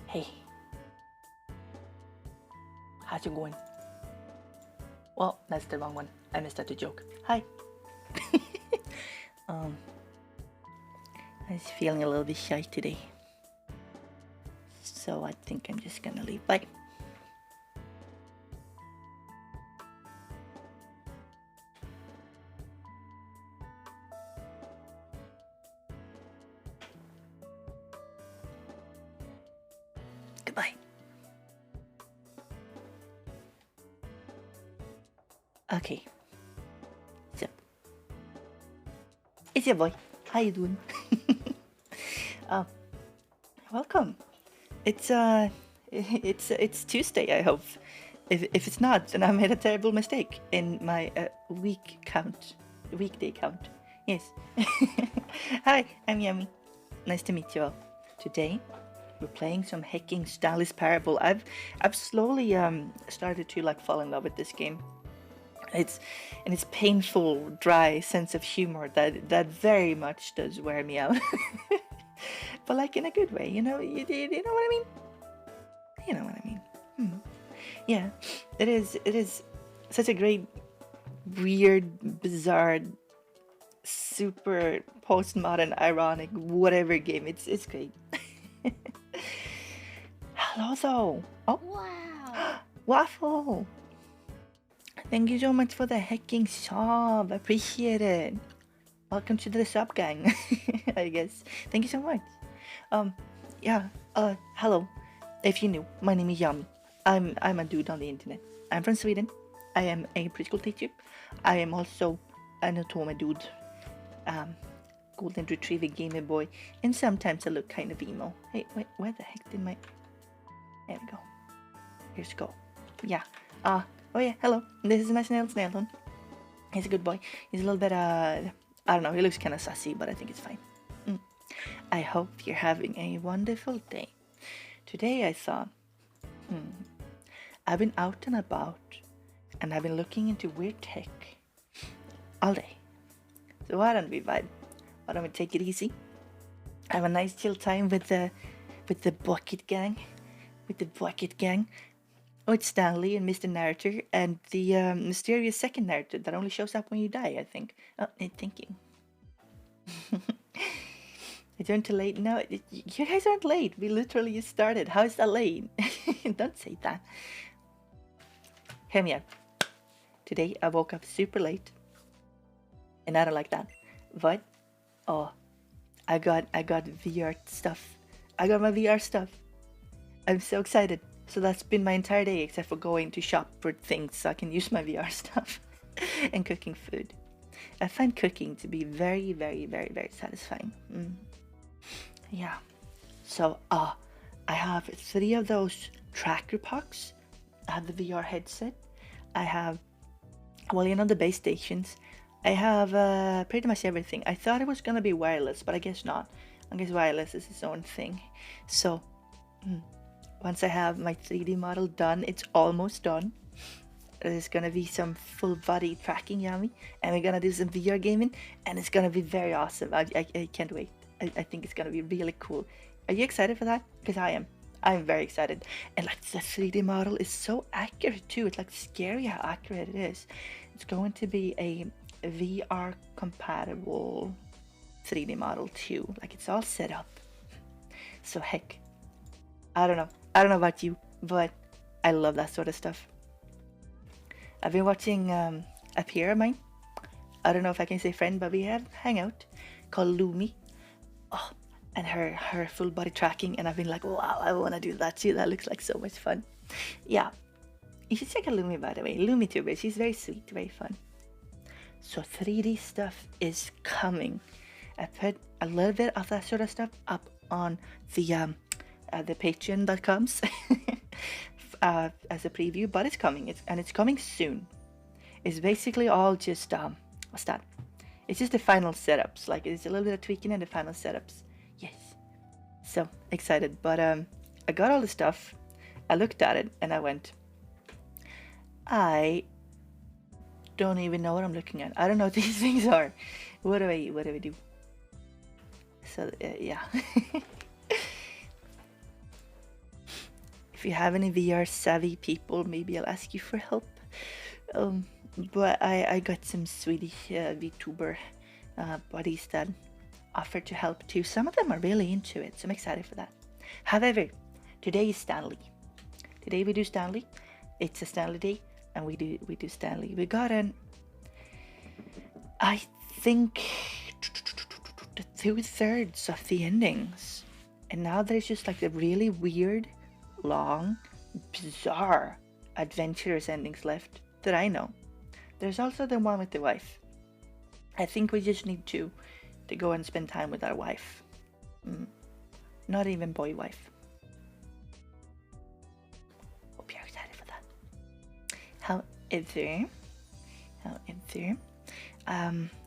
Hey, how's it going? Well, that's the wrong one. I missed out the joke. Hi. um, I was feeling a little bit shy today, so I think I'm just gonna leave. Bye. Goodbye. Okay. So, it's your boy. How you doing? uh, welcome. It's Tuesday. I hope. If it's not, then I made a terrible mistake in my weekday count. Yes. Hi, I'm Yami. Nice to meet you all. Today, we're playing some hacking Stanley's Parable. I've slowly started to like fall in love with this game. It's painful, dry sense of humor that very much does wear me out. But like in a good way, you know what I mean? You know what I mean. Yeah, it is such a great, weird, bizarre, super postmodern, ironic, whatever game. It's great. Hello, though. Oh, Wow. Waffle. Thank you so much for the hacking sub. Appreciate it. Welcome to the sub gang. I guess. Thank you so much. Yeah. Hello. If you're new, my name is Yami. I'm a dude on the internet. I'm from Sweden. I am a preschool teacher. I am also an Otome dude. Golden Retriever gamer boy, and sometimes I look kind of emo. Hey, wait, where the heck did my... There we go. Here's go. Yeah. Oh yeah, hello. This is my Snailton. He's a good boy. He's a little bit, I don't know, he looks kind of sassy, but I think it's fine. I hope you're having a wonderful day. Today I thought, I've been out and about, and I've been looking into weird tech all day. So why don't we vibe? Why don't we take it easy? Have a nice chill time with the Bucket Gang. Oh, it's Stanley and Mr. Narrator and the mysterious second narrator that only shows up when you die, I think. Oh, thank you. It's too late? No, you guys aren't late. We literally just started. How is that late? Don't say that. Hear me out. Today I woke up super late. And I don't like that. But, oh, I got VR stuff. I got my VR stuff. I'm so excited. So that's been my entire day except for going to shop for things so I can use my VR stuff and cooking food. I find cooking to be very, very, very, very satisfying. Yeah. So, I have 3 of those tracker pucks. I have the VR headset. I have, well, you know, the base stations. I have pretty much everything. I thought it was gonna be wireless, but I guess not. I guess wireless is its own thing. So, once I have my 3D model done, it's almost done. There's gonna be some full body tracking, Yami, and we're gonna do some VR gaming, and it's gonna be very awesome. I can't wait. I think it's gonna be really cool. Are you excited for that? Because I am. I'm very excited. And like the 3D model is so accurate too. It's like scary how accurate it is. It's going to be a VR compatible 3D model too. Like it's all set up. So heck, I don't know about you, but I love that sort of stuff. I've been watching a peer of mine. I don't know if I can say friend, but we have hangout called Lumi. Oh, and her full body tracking, and I've been like, wow, I want to do that too. That looks like so much fun. Yeah, you should check out Lumi, by the way. LumiTuber, she's very sweet, very fun. So 3D stuff is coming. I put a little bit of that sort of stuff up on the Patreon.coms as a preview, but it's coming. It's coming soon. It's basically all just what's that? It's just the final setups. Like it's a little bit of tweaking and the final setups. Yes. So excited. But I got all the stuff. I looked at it and I went, I don't even know what I'm looking at. I don't know what these things are. What do I do? So yeah. If you have any VR savvy people, maybe I'll ask you for help. Um, but I got some Swedish VTuber buddies that offered to help too. Some of them are really into it, so I'm excited for that. However, today is Stanley. Today we do Stanley. It's a Stanley day, and we do Stanley. We got I think, the 2/3 of the endings, and now there's just like the really weird, long, bizarre, adventurous endings left that I know. There's also the one with the wife. I think we just need to go and spend time with our wife. Not even boy wife. Hope you're excited for that. However,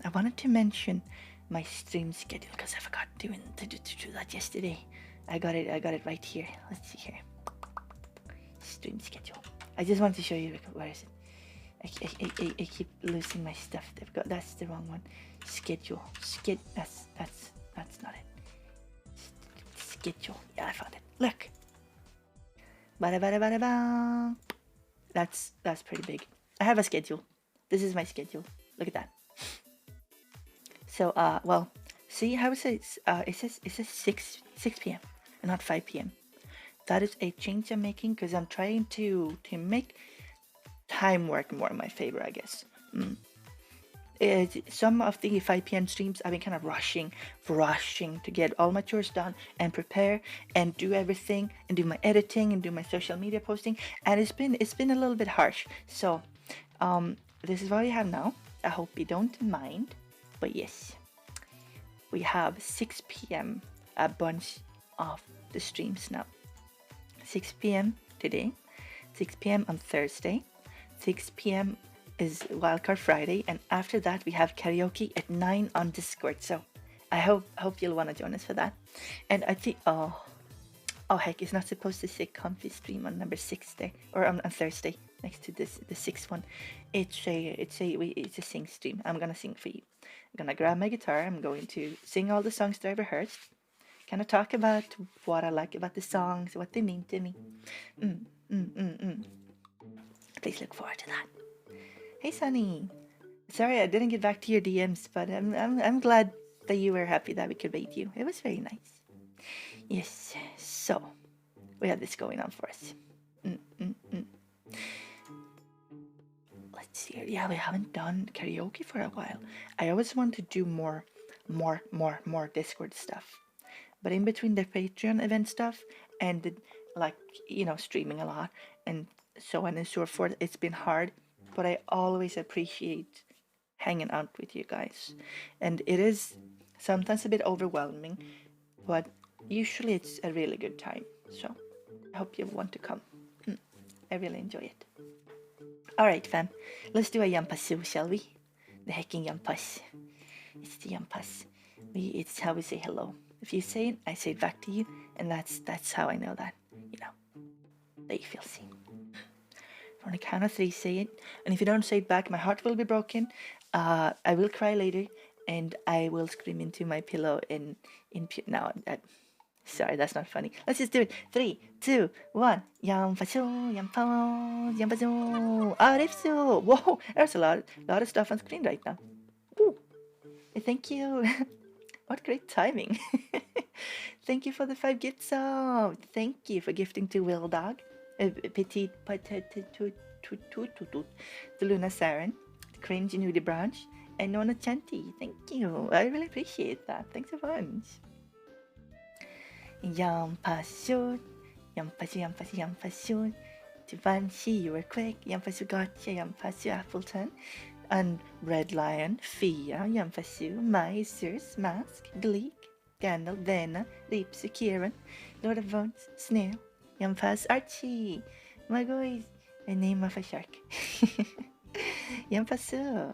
I wanted to mention my stream schedule because I forgot to do that yesterday. I got it right here. Let's see here. Stream schedule. I just want to show you. Where is it? I keep losing my stuff. That's the wrong one. Schedule. That's not it. Schedule. Yeah, I found it. Look. Ba-da-ba-da-ba-da-ba. That's pretty big. I have a schedule. This is my schedule. Look at that. So well, see how it says it says 6 p.m. and not 5 p.m. That is a change I'm making because I'm trying to make time work more in my favor, I guess. Some of the 5 p.m. streams I've been kind of rushing to get all my chores done and prepare and do everything and do my editing and do my social media posting, and it's been a little bit harsh. So this is what we have now. I hope you don't mind, but yes, we have 6 p.m. a bunch of the streams now. 6 p.m. today, 6 p.m. on Thursday, 6 p.m. is Wildcard Friday, and after that we have karaoke at 9 on Discord. So I hope you'll want to join us for that. And I think oh heck, it's not supposed to say comfy stream on number 6 there, or on Thursday next to the 6th one. It's a sing stream. I'm gonna sing for you. I'm gonna grab my guitar. I'm going to sing all the songs that I rehearsed. Kind of talk about what I like about the songs, what they mean to me. Please look forward to that. Hey, Sunny. Sorry I didn't get back to your DMs, but I'm glad that you were happy that we could meet you. It was very nice. Yes. So we have this going on for us. Let's see. Yeah, we haven't done karaoke for a while. I always want to do more Discord stuff. But in between the Patreon event stuff and the, streaming a lot and so on and so forth, it's been hard. But I always appreciate hanging out with you guys. And it is sometimes a bit overwhelming, but usually it's a really good time. So I hope you want to come. I really enjoy it. Alright, fam. Let's do a Yampasu, shall we? The hecking Yampas. It's the Yampas. It's how we say hello. If you say it, I say it back to you, and that's how I know that, that you feel seen. On the count of 3, say it, and if you don't say it back, my heart will be broken. I will cry later, and I will scream into my pillow sorry, that's not funny. Let's just do it. 3, 2, 1. Yampasu, yampao, yampasu. Arifsu. Whoa, there's a lot of stuff on screen right now. Ooh. Thank you. What great timing. Thank you for the 5 gifts. Thank you for gifting to Will Dog, Petite to Luna Saren, Cringe Nudie Branch, and Nona Chanti. Thank you. I really appreciate that. Thanks a bunch. Yampasu, Yampasu, Yampasu, Yampasu. Givenchy, you were quick. Yampasu Gotcha, Yampasu Appleton. And Red Lion, Fia, Yampasu, Misers, Mask, Gleek, Gandalf, Vena, Lipsu, Kieran, Lord of Bones, Snail, Yampas, Archie, my boys, a name of a shark. Yampasu.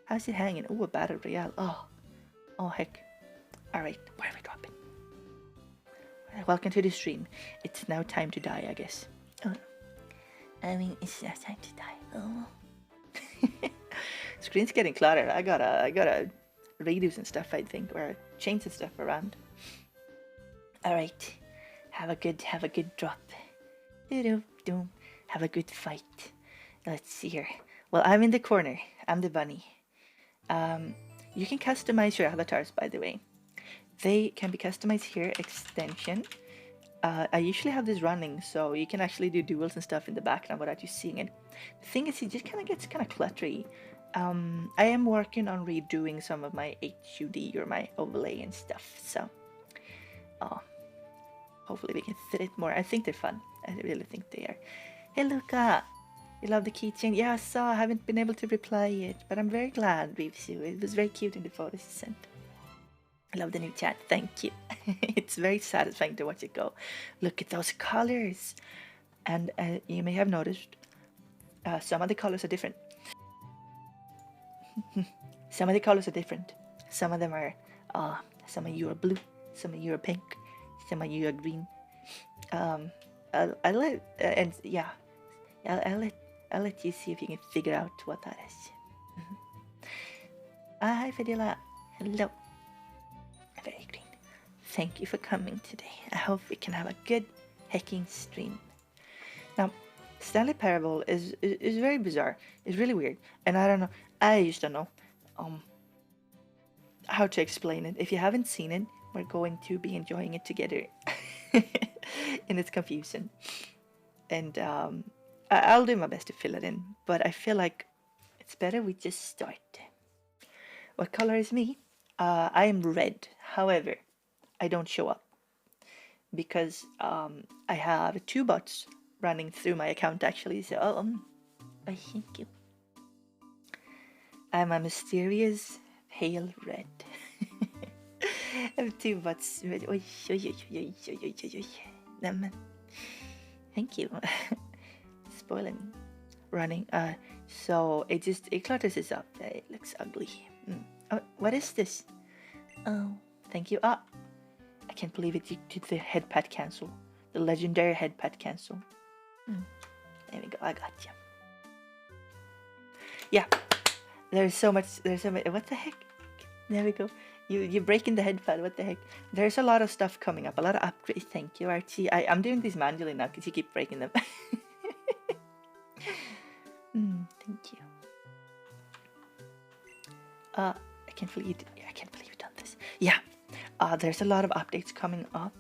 How's it hanging? Oh, a battle royale. Oh heck. Alright, where are we dropping? Welcome to the stream. It's now time to die, I guess. It's now time to die. Screen's getting cluttered. I gotta redo some stuff, I think, or change some stuff around. Alright. Have a good drop. Do-do-do. Have a good fight. Let's see here. Well, I'm in the corner. I'm the bunny. You can customize your avatars, by the way. They can be customized here. Extension. I usually have this running, so you can actually do duels and stuff in the background without you seeing it. The thing is, it just kind of gets kind of cluttery. I am working on redoing some of my HUD or my overlay and stuff, so hopefully we can fit it more. I think they're fun. I really think they are. Hey, Luca! You love the keychain? Yeah, I saw. I haven't been able to reply yet, but I'm very glad, Reevesu. It was very cute in the photos you sent. I love the new chat. Thank you. It's very satisfying to watch it go. Look at those colors. And you may have noticed some of the colors are different. Some of the colors are different. Some of them are, some of you are blue, some of you are pink, some of you are green. I'll let you see if you can figure out what that is. Hi, Fadila. Hello. Very green. Thank you for coming today. I hope we can have a good hacking stream. Now, Stanley Parable is very bizarre. It's really weird, and I don't know. I just don't know how to explain it. If you haven't seen it, we're going to be enjoying it together, and it's confusing. And I'll do my best to fill it in, but I feel like it's better we just start. What color is me? I am red. However, I don't show up because I have 2 bots running through my account actually. So I thank you. I'm a mysterious pale red. I have 2 bots. Thank you. Spoiling. Running. So it clutters this up. It looks ugly. Oh, what is this? Oh, thank you. I can't believe it. You did the head pat cancel. The legendary head pat cancel. There we go. I got you. Yeah. There's so much. What the heck? There we go. You're breaking the head pad. What the heck? There's a lot of stuff coming up. A lot of upgrades. Thank you, Archie. I'm doing these manually now because you keep breaking them. Thank you. I can't believe you've done this. Yeah. There's a lot of updates coming up.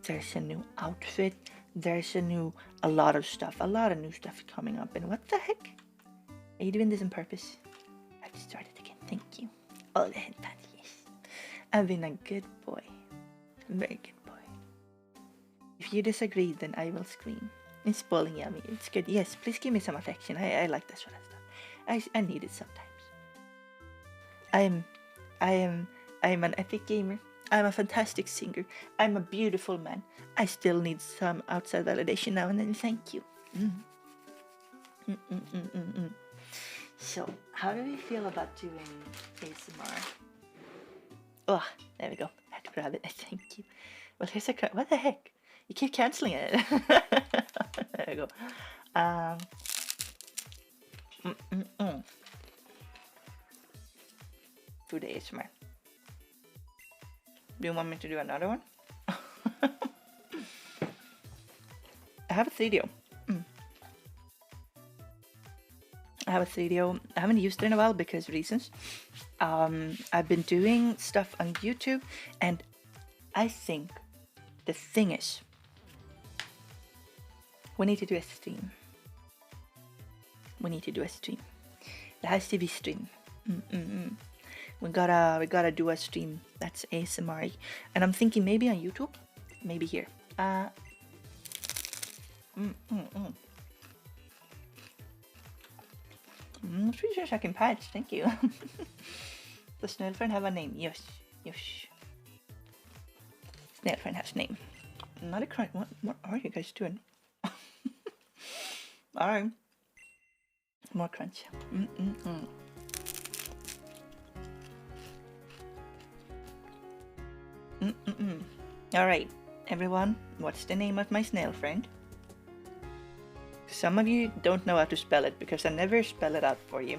There's a new outfit. There's a lot of stuff. A lot of new stuff coming up. And what the heck? Are you doing this on purpose? I just started again. Thank you. Oh, the head pad, yes. I've been a good boy. A very good boy. If you disagree, then I will scream. It's spoiling Yami. It's good. Yes, please give me some affection. I like that sort of stuff. I need it sometimes. I am an epic gamer. I'm a fantastic singer. I'm a beautiful man. I still need some outside validation now and then. Thank you. So, how do we feel about doing ASMR? Oh, there we go. I had to grab it. Thank you. Well, here's a... What the heck? You keep canceling it. There we go. Do the ASMR. Do you want me to do another one? I have a 3DO. I have a 3DO. I haven't used it in a while because reasons. I've been doing stuff on YouTube, and I think the thing is, we need to do a stream. We need to do a stream. It has to be stream. We gotta do a stream that's ASMR, and I'm thinking maybe on YouTube, maybe here. 3 second patch, thank you. Does snail friend have a name? Yes, yes. Snail friend has name. Not a crunch. What are you guys doing? Alright. More crunch. Alright, everyone, what's the name of my snail friend? Some of you don't know how to spell it because I never spell it out for you.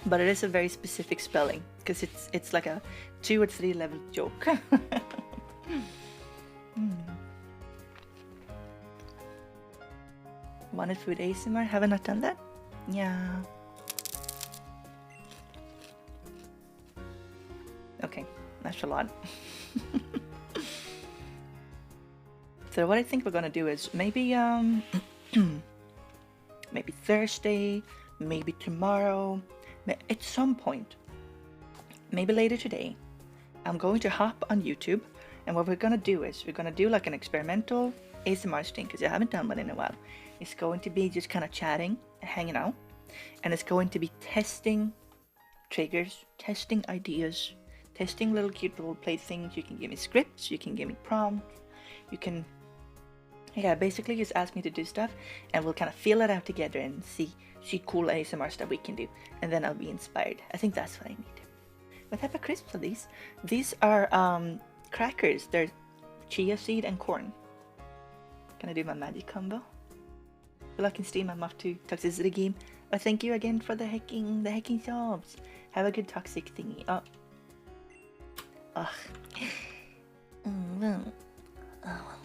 But it is a very specific spelling because it's like a 2 or 3 level joke. Wanted food ASMR? Have I not done that? Yeah. Okay, that's a lot. So what I think we're gonna do is maybe maybe Thursday, maybe tomorrow, at some point, maybe later today, I'm going to hop on YouTube, and what we're gonna do is we're gonna do like an experimental ASMR stream, because I haven't done one in a while. It's going to be just kind of chatting and hanging out, and it's going to be testing triggers, testing ideas, testing little cute little play things. You can give me scripts, you can give me prompts, you can, yeah, basically just ask me to do stuff, and we'll kind of feel it out together and see cool ASMR stuff we can do, and then I'll be inspired. I think that's what I need. What type of crisps are these? These are crackers. They're chia seed and corn. Gonna do my magic combo. Good luck in Steam. I'm off to Toxicity Game. Oh, thank you again for the hacking jobs. Have a good toxic thingy. Oh. Ugh. Oh.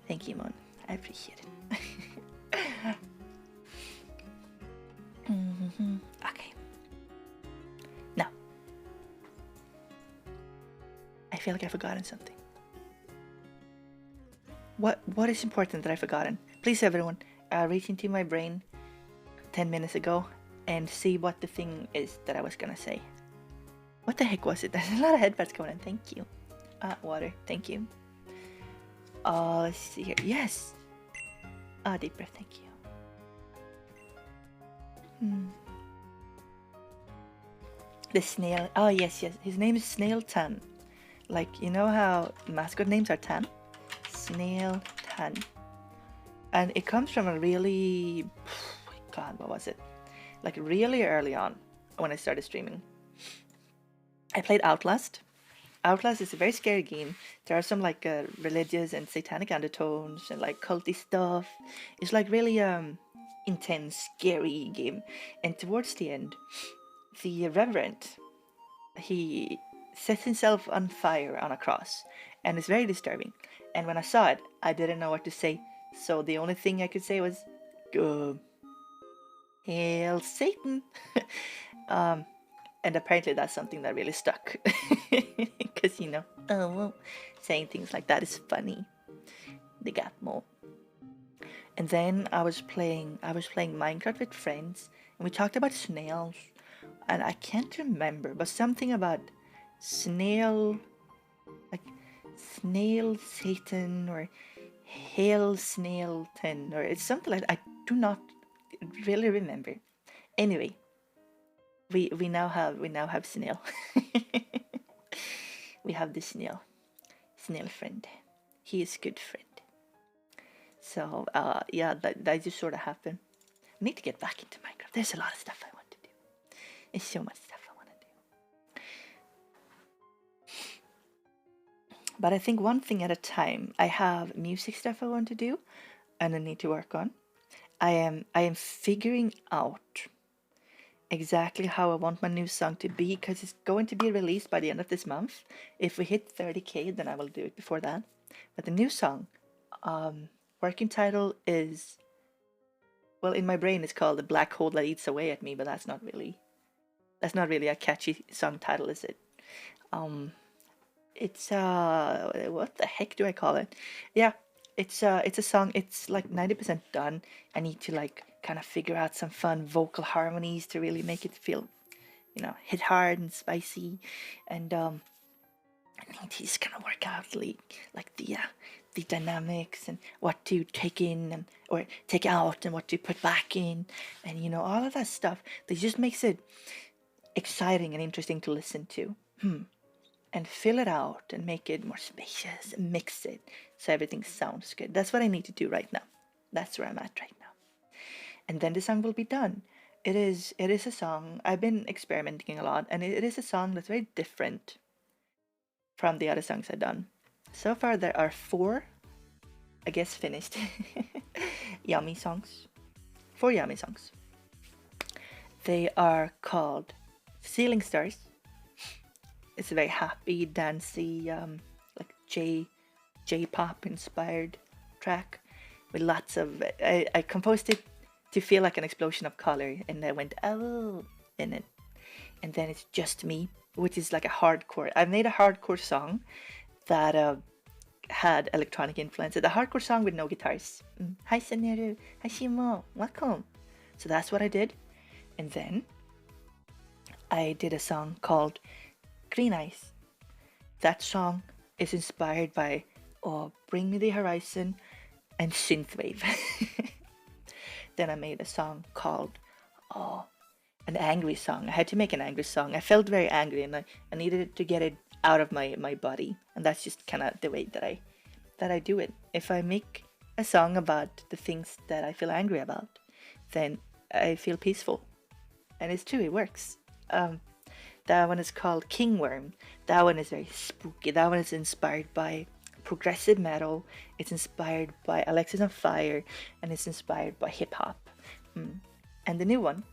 Thank you, Mon. I appreciate it. Okay. Now, I feel like I've forgotten something. What is important that I've forgotten? Please, everyone, reach into my brain 10 minutes ago and see what the thing is that I was gonna say. What the heck was it? There's a lot of headbutts going on. Thank you. Water. Thank you. Let's see here. Yes. Deep breath. Thank you. The snail. Oh, yes. His name is Snail Tan. Like, you know how mascot names are Tan? Snail Tan. And it comes from a really... God, what was it? Like, really early on when I started streaming. I played Outlast. Outlast is a very scary game. There are some like religious and satanic undertones and like culty stuff. It's like really intense, scary game. And towards the end, the Reverend, he sets himself on fire on a cross, and it's very disturbing. And when I saw it, I didn't know what to say. So the only thing I could say was, "Go, hail Satan!" And apparently that's something that really stuck. Because, you know, saying things like that is funny. They got more. And then I was playing Minecraft with friends, and we talked about snails. And I can't remember, but something about snail, like snail Satan or hail snailton, or it's something like that. I do not really remember. Anyway, we now have snail. We have the snail friend. He is a good friend. So yeah, that just sort of happened. I need to get back into Minecraft. There's a lot of stuff I want to do. There's so much stuff I want to do. But I think one thing at a time. I have music stuff I want to do, and I need to work on. I am figuring out exactly how I want my new song to be, because it's going to be released by the end of this month. If we hit 30k, then I will do it before that. But the new song, working title is, well, in my brain it's called "The Black Hole That Eats Away at Me," but that's not really a catchy song title, is it? It's what the heck do I call it? Yeah, it's a song. It's like 90% done. I need to like kind of figure out some fun vocal harmonies to really make it feel, you know, hit hard and spicy, and I need to just kind of work out like the dynamics and what to take in and or take out and what to put back in, and you know, all of that stuff that just makes it exciting and interesting to listen to. And fill it out and make it more spacious and mix it so everything sounds good. That's what I need to do right now. That's where I'm at right now. And then the song will be done. It is a song. I've been experimenting a lot, and it is a song that's very different from the other songs I've done. So far there are 4, I guess, finished Yami songs. 4 Yami songs. They are called Ceiling Stars. It's a very happy, dancey, like J-pop inspired track with lots of. I composed it to feel like an explosion of color, and I went oh in it, and then it's just me, which is like a hardcore. I made a hardcore song that had electronic influence. The hardcore song with no guitars. Hi Saneru, hi Shimo, welcome. So that's what I did, and then I did a song called Green Eyes. That song is inspired by Bring Me the Horizon and Synthwave. Then I made a song called an angry song. I had to make an angry song. I felt very angry and I needed to get it out of my body. And that's just kind of the way that I do it. If I make a song about the things that I feel angry about, then I feel peaceful. And it's true, it works. That one is called Kingworm. That one is very spooky. That one is inspired by progressive metal. It's inspired by Alexis on Fire, and it's inspired by hip hop. And the new one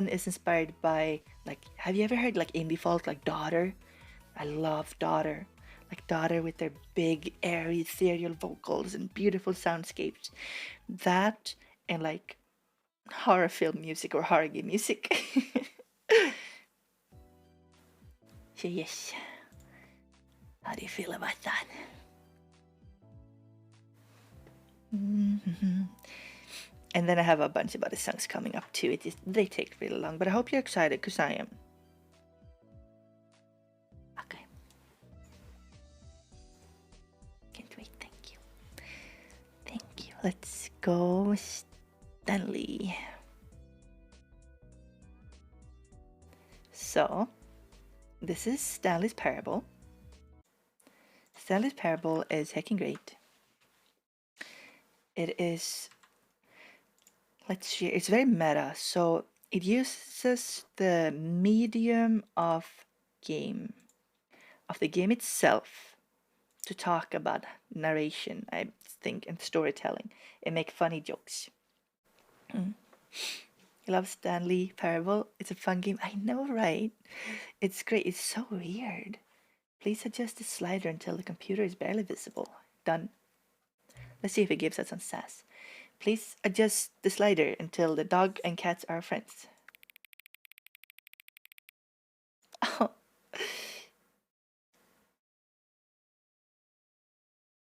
is inspired by, like, have you ever heard like indie folk like Daughter? I love Daughter. Like Daughter with their big, airy, ethereal vocals and beautiful soundscapes. That and like horror film music or horror game music. So yes, how do you feel about that? And then I have a bunch of other songs coming up too. They take really long, but I hope you're excited because I am. Okay. Can't wait. Thank you. Thank you. Let's go, Stanley. So, this is Stanley's Parable. Stanley's Parable is heckin' great. It is, let's see, it's very meta. So it uses the medium of the game itself to talk about narration, I think, and storytelling and make funny jokes. I love Stanley Parable. It's a fun game. I know, right? It's great. It's so weird. Please adjust the slider until the computer is barely visible. Done. Let's see if it gives us some sass. Please adjust the slider until the dog and cats are friends. Oh.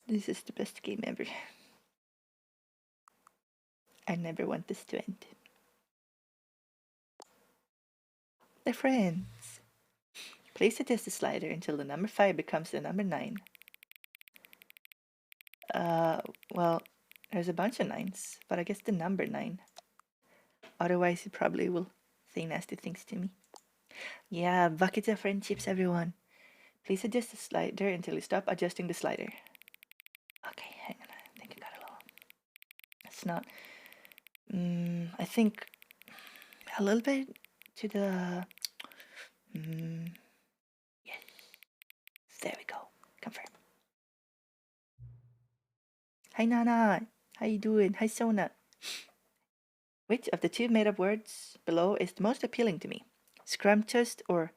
This is the best game ever. I never want this to end. They're friends. Please adjust the slider until the number 5 becomes the number 9. Well, there's a bunch of 9s, but I guess the number 9. Otherwise, it probably will say nasty things to me. Yeah, buckets of friendships, everyone. Please adjust the slider until you stop adjusting the slider. Okay, hang on. I think I got it all. It's not. I think a little bit to the. Yes. There we go. Confirm. Hi, Nana. How you doing? Hi, Sona. Which of the two made-up words below is the most appealing to me? Scrumptious or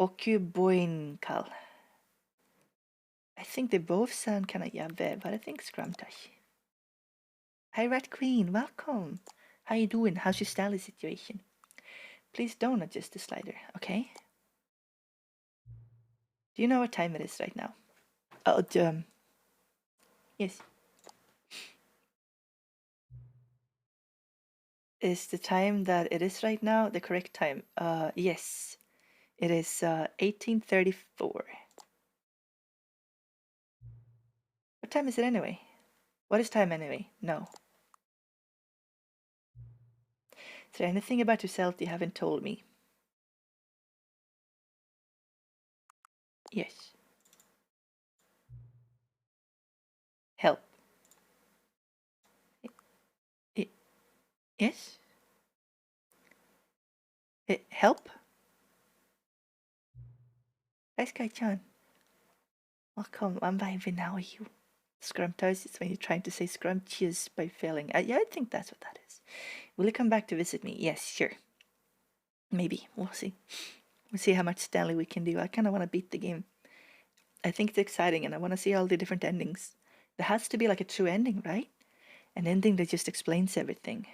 ocuboinkal? I think they both sound kind of yabbe, but I think scrumptious. Hi, Rat Queen. Welcome. How you doing? How's your Stanley situation? Please don't adjust the slider, okay? Do you know what time it is right now? Oh, yes. Is the time that it is right now the correct time? Yes. It is 18:34. What time is it anyway? What is time anyway? No. Is there anything about yourself you haven't told me? Yes. Help. Yes? Help? Hi, Sky-chan. Welcome. I'm vibing. How are you? Scrumptious is when you're trying to say scrumptious by failing. Yeah, I think that's what that is. Will you come back to visit me? Yes, sure. Maybe. We'll see. We'll see how much Stanley we can do. I kind of want to beat the game. I think it's exciting and I want to see all the different endings. There has to be like a true ending, right? An ending that just explains everything.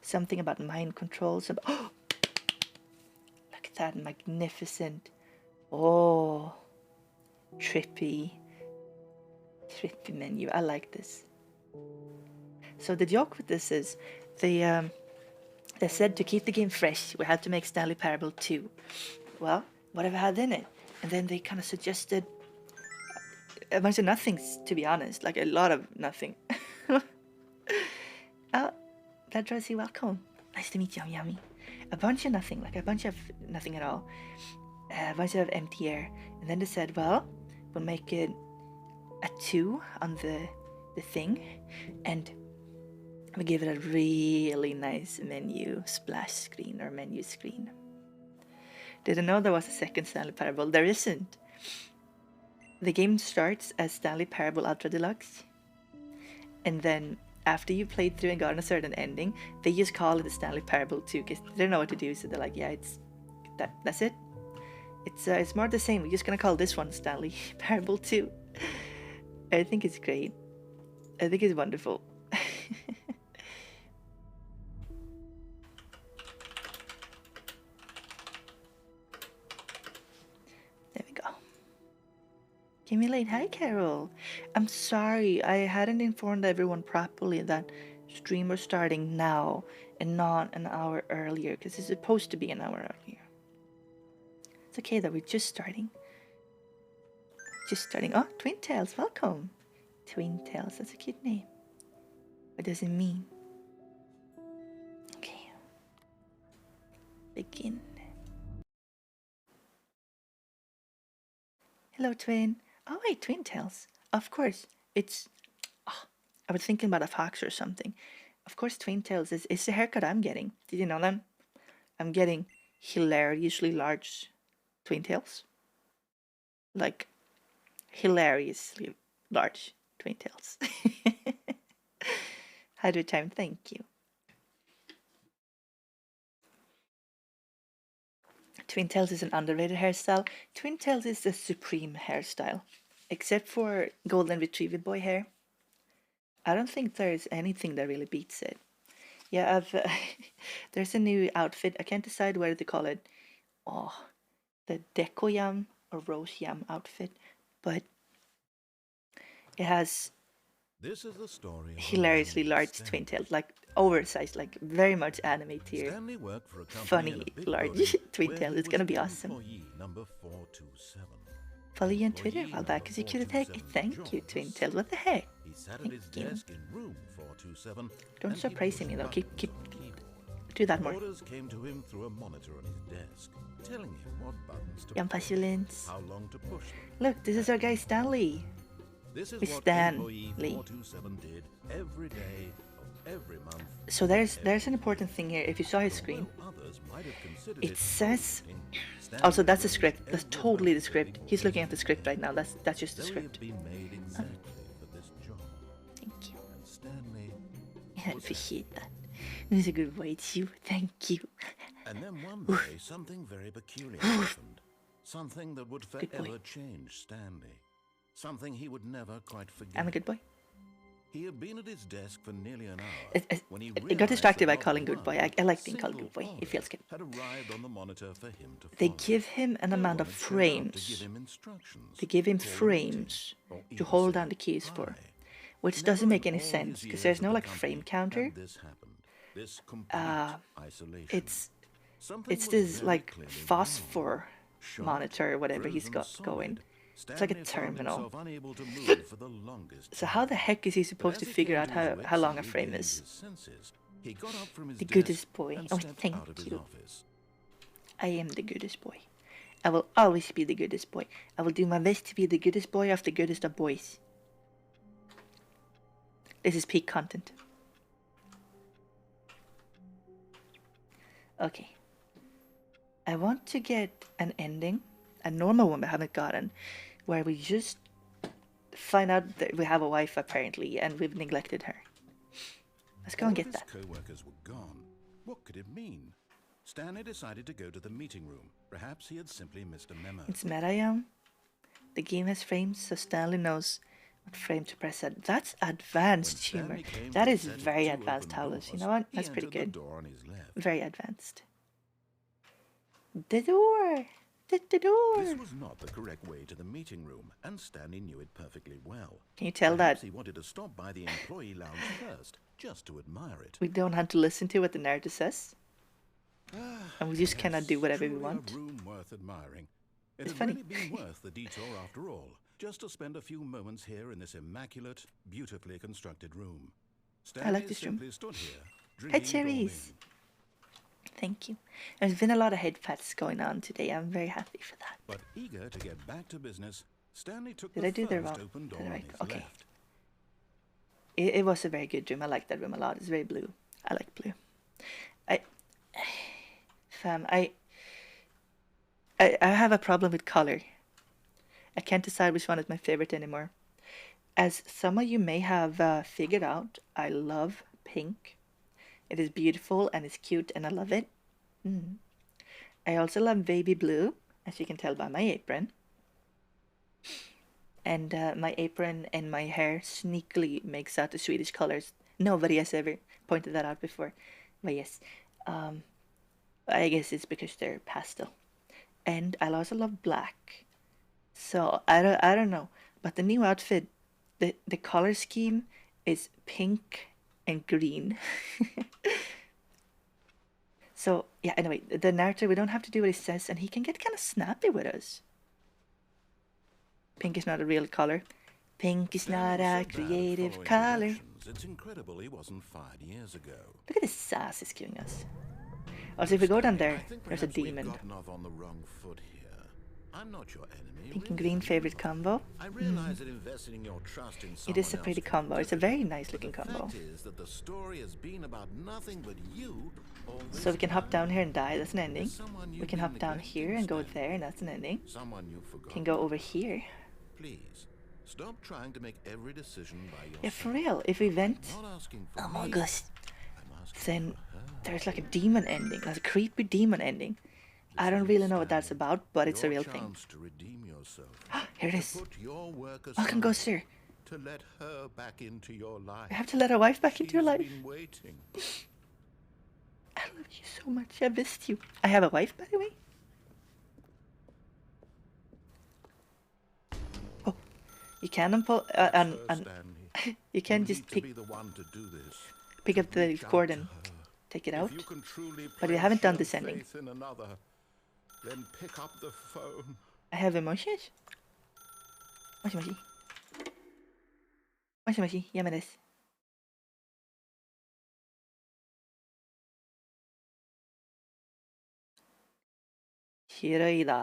Something about mind control. Oh, look at that magnificent. Oh, trippy menu. I like this. So the joke with this is they said to keep the game fresh, we had to make Stanley Parable 2. Well, what have I had in it? And then they kind of suggested a bunch of nothings, to be honest, like a lot of nothing. Oh, that Dressy, welcome. Nice to meet you, Yami. A bunch of nothing, like a bunch of nothing at all. A bunch of empty air. And then they said, well, we'll make it a 2 on the thing, and we give it a really nice menu splash screen or menu screen. Didn't know there was a second Stanley Parable. There isn't. The game starts as Stanley Parable Ultra Deluxe, and then after you played through and gotten a certain ending, they just call it the Stanley Parable 2 because they don't know what to do. So they're like, yeah, it's that's it. It's more the same. We're just gonna call this one Stanley Parable 2. I think it's great. I think it's wonderful. There we go. Came in late. Hi, Carol. I'm sorry. I hadn't informed everyone properly that stream was starting now and not an hour earlier because it's supposed to be an hour earlier. It's okay though. We're just starting. Just starting. Oh, Twin Tails. Welcome. Twin Tails. That's a cute name. What does it mean? Okay. Begin. Hello, Twin. Oh, wait, Twin Tails. Of course. It's... Oh, I was thinking about a fox or something. Of course, Twin Tails is the haircut I'm getting. Did you know that? I'm getting hilariously large Twin Tails. Like, hilariously large Twin Tails. Hydro time, thank you. Twin Tails is an underrated hairstyle. Twin Tails is the supreme hairstyle. Except for Golden Retriever boy hair. I don't think there's anything that really beats it. Yeah, there's a new outfit. I can't decide whether to call it the Deco Yam or Rose Yam outfit. But it has hilariously large twin tails, like oversized, like very much anime tier. Funny large twin tails. It's gonna be awesome. Follow you on Twitter a while back because you could attack. Thank you, Twin Tails. What the heck? Thank you. Don't stop praising me though. Keep do that more. Orders came to him through a monitor on his desk, telling him what buttons to push, how long to push them. Look, this is our guy Stanley. This is what Stanley. 427 did every day of every month. So there's an important thing here. If you saw his screen, it says. Also, that's the script. That's totally the script. He's looking at the script right now. That's just the script. Thank you. I appreciate that. It's a good way too. Thank you. And then one day, something very peculiar happened. Something that would forever change Stanley. Something he would never quite forget. I'm a good boy. He had been at his desk for nearly an hour. It got distracted by calling good boy. I like being called good boy. It feels good. Had arrived on the monitor for him to they give him an amount of frames. They give him frames to hold down the keys for, which doesn't make any sense because there's no like frame counter. It's this like phosphor monitor or whatever he's got going. It's like a terminal. So how the heck is he supposed to figure out how long a frame is? The goodest boy. Oh, thank you. I am the goodest boy. I will always be the goodest boy. I will do my best to be the goodest boy of the goodest of boys. This is peak content. Okay. I want to get an ending, a normal one I haven't gotten, where we just find out that we have a wife apparently and we've neglected her. Let's go and get that. Co-workers were gone. What could it mean? Stanley decided to go to the meeting room. Perhaps he had simply missed a memo. It's Metayam. The game has frames, so Stanley knows What frame to press at? That's advanced humor. That is very advanced, Howlers. You know what? That's pretty good. Very advanced. The door! The door! This was not the correct way to the meeting room, and Stanley knew it perfectly well. Can you tell Perhaps that he wanted to stop by the employee lounge first, just to admire it. we don't have to listen to what the narrator says? And we just cannot do whatever we want? A room worth admiring. It's It had funny. really been worth the detour after all, just to spend a few moments here in this immaculate, beautifully constructed room. I like this room. simply stood here, Hi, drinking it all cherries. in. Thank you. There's been a lot of head pats going on today. I'm very happy for that. But eager to get back to business, Stanley took Did the I do the first wrong? open door the on right? his Okay. left. It was a very good room. I like that room a lot. It's very blue. I like blue. I have a problem with color. I can't decide which one is my favorite anymore. As some of you may have figured out, I love pink. It is beautiful and it's cute and I love it. I also love baby blue, as you can tell by my apron. And my apron and my hair sneakily makes out the Swedish colors. Nobody has ever pointed that out before. But yes, I guess it's because they're pastel. And I also love black. So I don't know. But the new outfit, the color scheme is pink and green. So yeah, anyway, the narrator, we don't have to do what he says, and he can get kind of snappy with us. Pink is not a real color. Pink is not a creative color. It's incredible he wasn't fired years ago. Look at the sass he's giving us. Also, if we go down there, I think there's a perhaps we've demon. gotten off on the wrong foot here. I'm not your enemy. Pink and really. green favorite combo. I realize that investing your trust in It is a someone pretty else can combo. be It's a very nice looking difficult, combo. but the fact is that the story has been about nothing but you all this So we can hop time. down here and die. That's an ending. There's someone We you've can been hop down neglecting, here and go Stanley. there, and that's an ending. Someone you've forgotten. Can go over here. Please, stop trying to make every decision by yourself. Yeah, for real. If we vent, I'm not asking for oh my me. gosh, I'm asking then for her. there's like a demon ending. Like a creepy demon ending. I don't really know what that's about, but it's a Your real thing. chance to redeem yourself. Here it To is. put your work Welcome, aside, Ghost Sir. to let her back into your life. I have to let our wife back into your life. She's been waiting. I love you so much. I missed you. I have a wife, by the way. Oh, you can unpull and Stanley. you can You just need to pick be the one to do this. pick up the Reach out cord to and her. take it If out. you can truly But we place haven't done your this ending. faith in another, then pick up the phone. I have emotions. Moshi moshi. Moshi moshi. Yami desu. Hiroi da.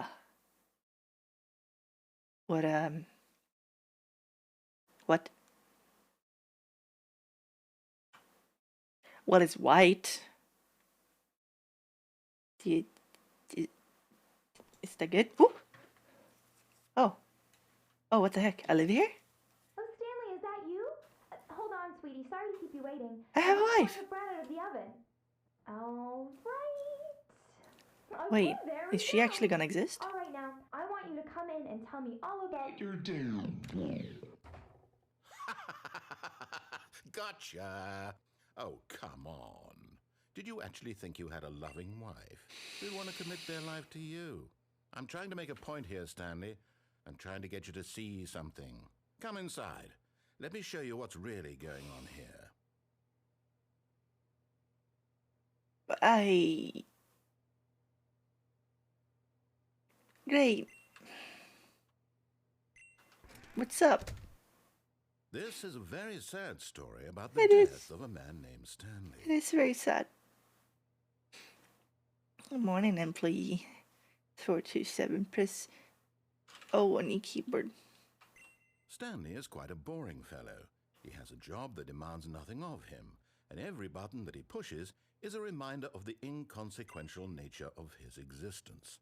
What? Well, it's white. Do you, is that good? Ooh. Oh. Oh, what the heck? I live here? Oh, Stanley, is that you? Hold on, sweetie. Sorry to keep you waiting. I have a just wife. took the bread out of the oven. All right. Okay, Wait, there we is she go. actually gonna exist? All right, now, I want you to come in and tell me all about your Gotcha. Oh, come on. Did you actually think you had a loving wife who'd want to commit their life to you? I'm trying to make a point here, Stanley. I'm trying to get you to see something. Come inside. Let me show you what's really going on here. Great. What's up? This is a very sad story about the It is. death of a man named Stanley. It is very sad. Good morning, employee. 427, press O on your keyboard. Stanley is quite a boring fellow. He has a job that demands nothing of him, and every button that he pushes is a reminder of the inconsequential nature of his existence.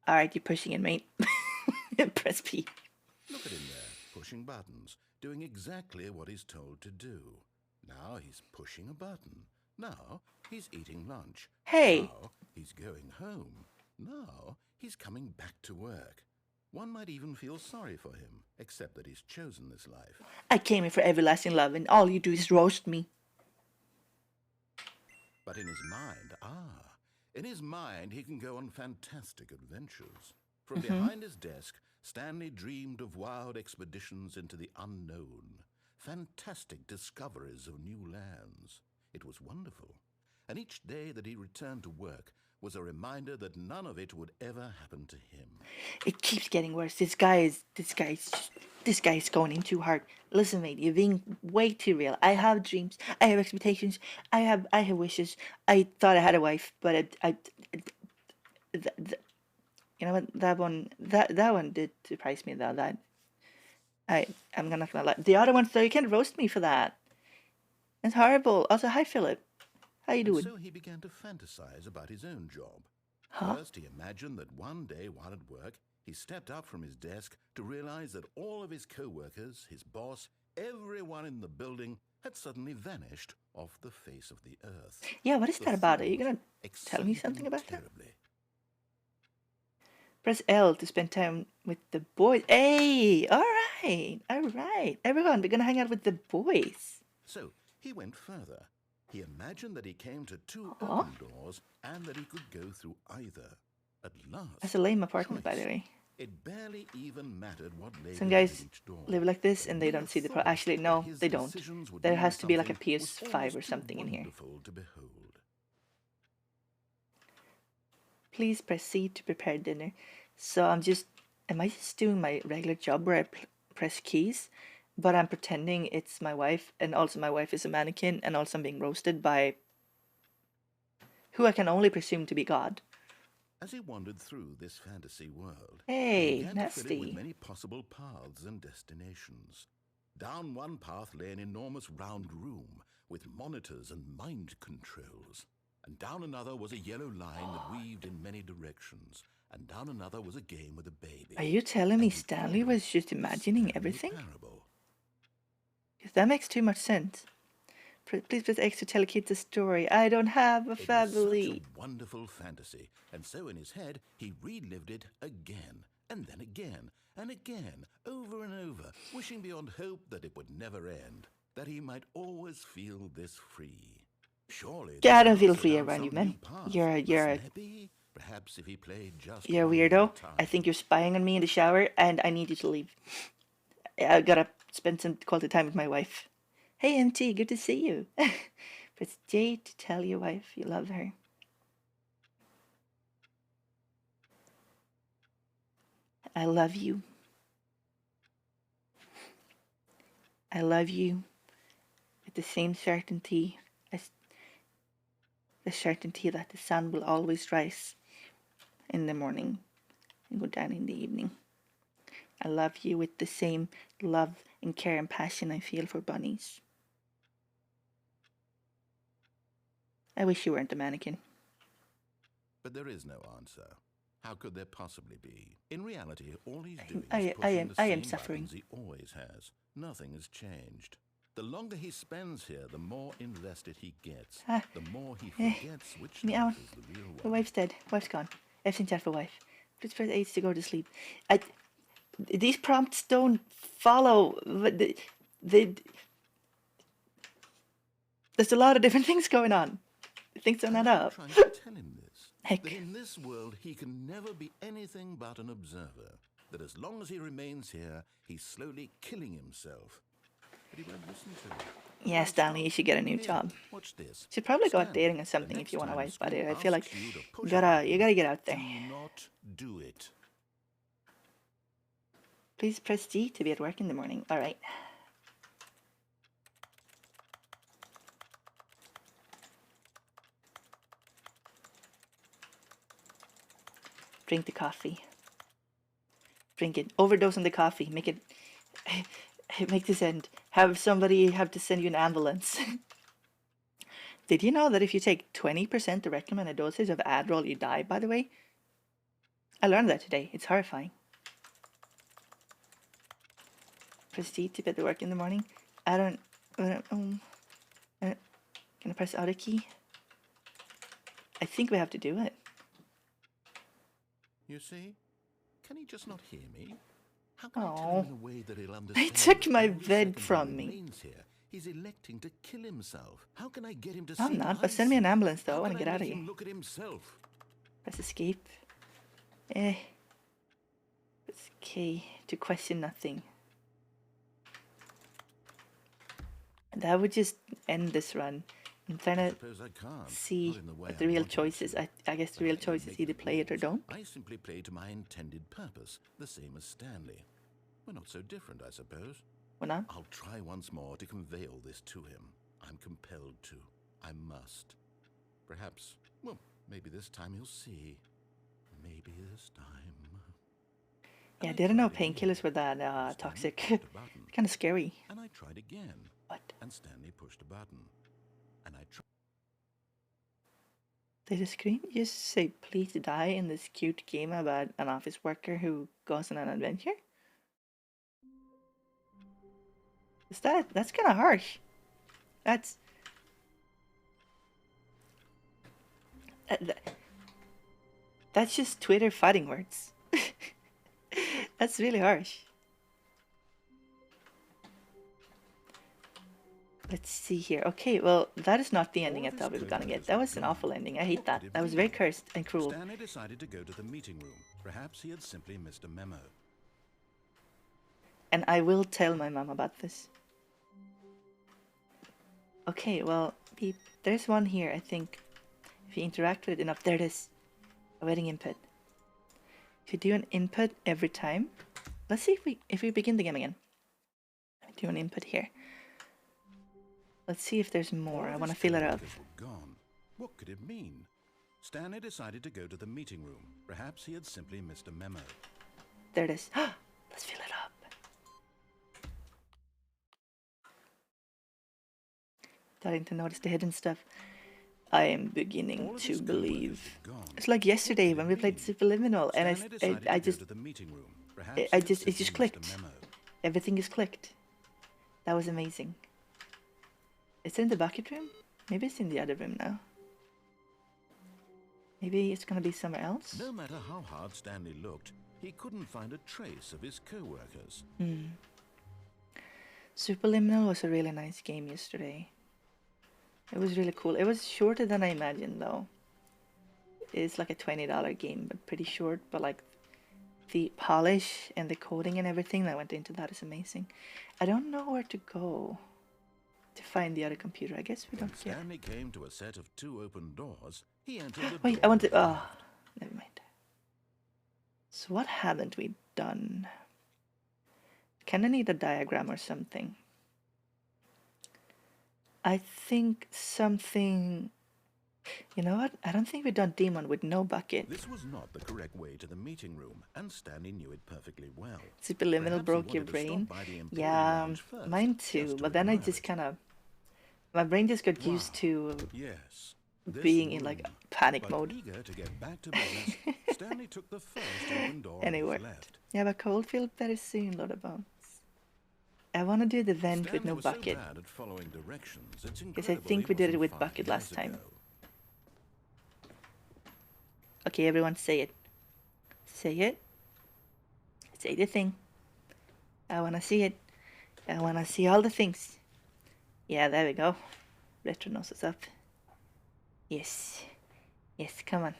Alright, you're pushing it, mate. Press P. Look at him there, pushing buttons, doing exactly what he's told to do. Now he's pushing a button. Now he's eating lunch. Hey. Now he's going home. Now he's coming back to work. One might even feel sorry for him, except that he's chosen this life. I came here for everlasting love, and all you do is roast me. But in his mind, he can go on fantastic adventures. From behind his desk, Stanley dreamed of wild expeditions into the unknown, fantastic discoveries of new lands. It was wonderful. And each day that he returned to work was a reminder that none of it would ever happen to him. It keeps getting worse. This guy's going in too hard. Listen, mate, you're being way too real. I have dreams. I have expectations. I have wishes. I thought I had a wife, but you know what? That one did surprise me though. That I'm not gonna lie. The other ones though, you can't roast me for that. It's horrible. Also, hi Philip. How you doing? So he began to fantasize about his own job. Huh? First, he imagined that one day while at work, he stepped up from his desk to realize that all of his co-workers, his boss, everyone in the building had suddenly vanished off the face of the earth. Yeah, what is that about? Are you gonna tell me Excited something him about that? terribly. Press L to spend time with the boys. Hey, all right. Everyone, we're gonna hang out with the boys. So he went further. He imagined that he came to two Aw. open doors and that he could go through either. At last, That's a lame apartment, by choice. the way. It barely even mattered what lay Some behind guys each door. live like this But and who they would don't have see the thought actually, that no, his they don't. decisions would There mean has to be like a something was PS5 almost or too something in here. wonderful to behold. Please press C to prepare dinner. So am I just doing my regular job where I press keys, but I'm pretending it's my wife, and also my wife is a mannequin, and also I'm being roasted by who I can only presume to be God. As he wandered through this fantasy world, Hey, he began to fill it with nasty. many possible paths and destinations. Down one path lay an enormous round room with monitors and mind controls. And down another was a yellow line that weaved in many directions. And down another was a game with a baby. Are you telling me And he Stanley called was it just the imagining Stanley everything? Parable. Because that makes too much sense. Please press X to tell a kid the story. I don't have a It was such family. a wonderful fantasy, and so in his head he relived it again, and then again, and again, over and over, wishing beyond hope that it would never end, that he might always feel this free. Surely Yeah, I this don't feel must free lead down around you, some man. new path. You're Mustn't it be? Perhaps if he played just you're a one more weirdo. time. I think you're spying on me in the shower, and I need you to leave. I gotta spend some quality time with my wife. Hey, MT, good to see you. Press J to tell your wife you love her. I love you. I love you with the same certainty as the certainty that the sun will always rise in the morning and go down in the evening. I love you with the same love and care and passion I feel for bunnies. I wish you weren't a mannequin. But there is no answer. How could there possibly be? In reality, all he's doing I is pushing the same am suffering. buttons he always has. Nothing has changed. The longer he spends here, the more invested he gets. The more he forgets which Meow. life is the real The one. wife's dead. Wife's gone. F's in chat for wife. Please press H to go to sleep. These prompts don't follow. There's a lot of different things going on. Things don't add up. I'm trying to tell him this. Heck. That in this world, he can never be anything but an observer. That as long as he remains here, he's slowly killing himself. But he won't listen to it. Yeah, Stanley, you should get a new Here, job. watch this. Should probably go out Stanley, dating or the something if next you want a time wife, buddy. school I feel like asks you to you push a gotta button, get out there. do not do it. Please press G to be at work in the morning. All right. Drink the coffee. Drink it. Overdose on the coffee. Make it. Make this end. Have somebody have to send you an ambulance. Did you know that if you take 20% the recommended dosage of Adderall, you die, by the way? I learned that today. It's horrifying. Proceed to get to work in the morning. Can I press the other key? I think we have to do it. You see? Can he just not hear me? How can I tell Oh, him in a way that he'll they understand? took my Every bed second from he me. remains here, he's electing to kill himself. How can I get him to I'm see not, what but I send me an see? ambulance though. I How want can to get I out of make here. him look at himself? Press escape. It's K to question nothing. That would just end this run. I'm trying I to suppose I can't. see Not in the way what the I real wanted choice is. to. I guess the But real I don't choice is make either the play it or rules. don't. I simply play to my intended purpose, the same as Stanley. We're not so different, I suppose. Or not? I'll try once more to convey all this to him. I'm compelled to. I must. Perhaps, well, maybe this time he'll see. Maybe this time. Yeah, I And didn't know tried again. painkillers were that Stanley toxic. pushed a button. Kind of scary. And I tried again. What? And Stanley pushed a button. And I tried. Did the screen just say please die in this cute game about an office worker who goes on an adventure? That's kind of harsh. That's that's just Twitter fighting words. That's really harsh. Let's see here. Okay, well, that is not the ending I thought we were gonna get. That was an awful ending. I hate that. That was very cursed and cruel. Stanley decided to go to the meeting room. Perhaps he had simply missed a memo. And I will tell my mom about this. Okay, well, beep. There's one here, I think. If you interact with it enough, there it is. Awaiting input. If you do an input every time, let's see if we begin the game again. Do an input here. Let's see if there's more. I want to fill it up. Gone. What could it mean? Stanley decided to go to the meeting room. Perhaps he had simply missed a memo. There it is. Let's fill it up. Starting to notice the hidden stuff. I am beginning to believe. It's like yesterday when we played Superliminal, and I just it just clicked. Everything is clicked. That was amazing. Is it in the bucket room? Maybe it's in the other room now. Maybe it's gonna be somewhere else. No matter how hard Stanley looked, he couldn't find a trace of his co-workers. Superliminal was a really nice game yesterday. It was really cool. It was shorter than I imagined though. It's like a $20 game, but pretty short, but like the polish and the coding and everything that went into that is amazing. I don't know where to go to find the other computer. I guess we don't care. Stanley came to a set of 2 open doors. He entered the Wait, door I want to never mind. So what haven't we done? Kinda need a diagram or something. I think something. You know what? I don't think we've done Demon with no bucket. This was not the correct way to the meeting room, and Stanley knew it perfectly well. Superliminal broke your brain. Yeah, mine too. But then I just kind of, my brain just got used to being in like panic mode. Eager to get back to business, Stanley took the first open door Anyway, and left. yeah, but Coldfield very soon, lot of bones. I want to do the vent with no was so bucket. bad at following directions, it's Because I incredible think he we did it wasn't with 5 bucket last years time. ago. Okay, everyone say it. Say it. Say the thing. I want to see it. I want to see all the things. Yeah, there we go. Retro nose is up. Yes. Yes, come on.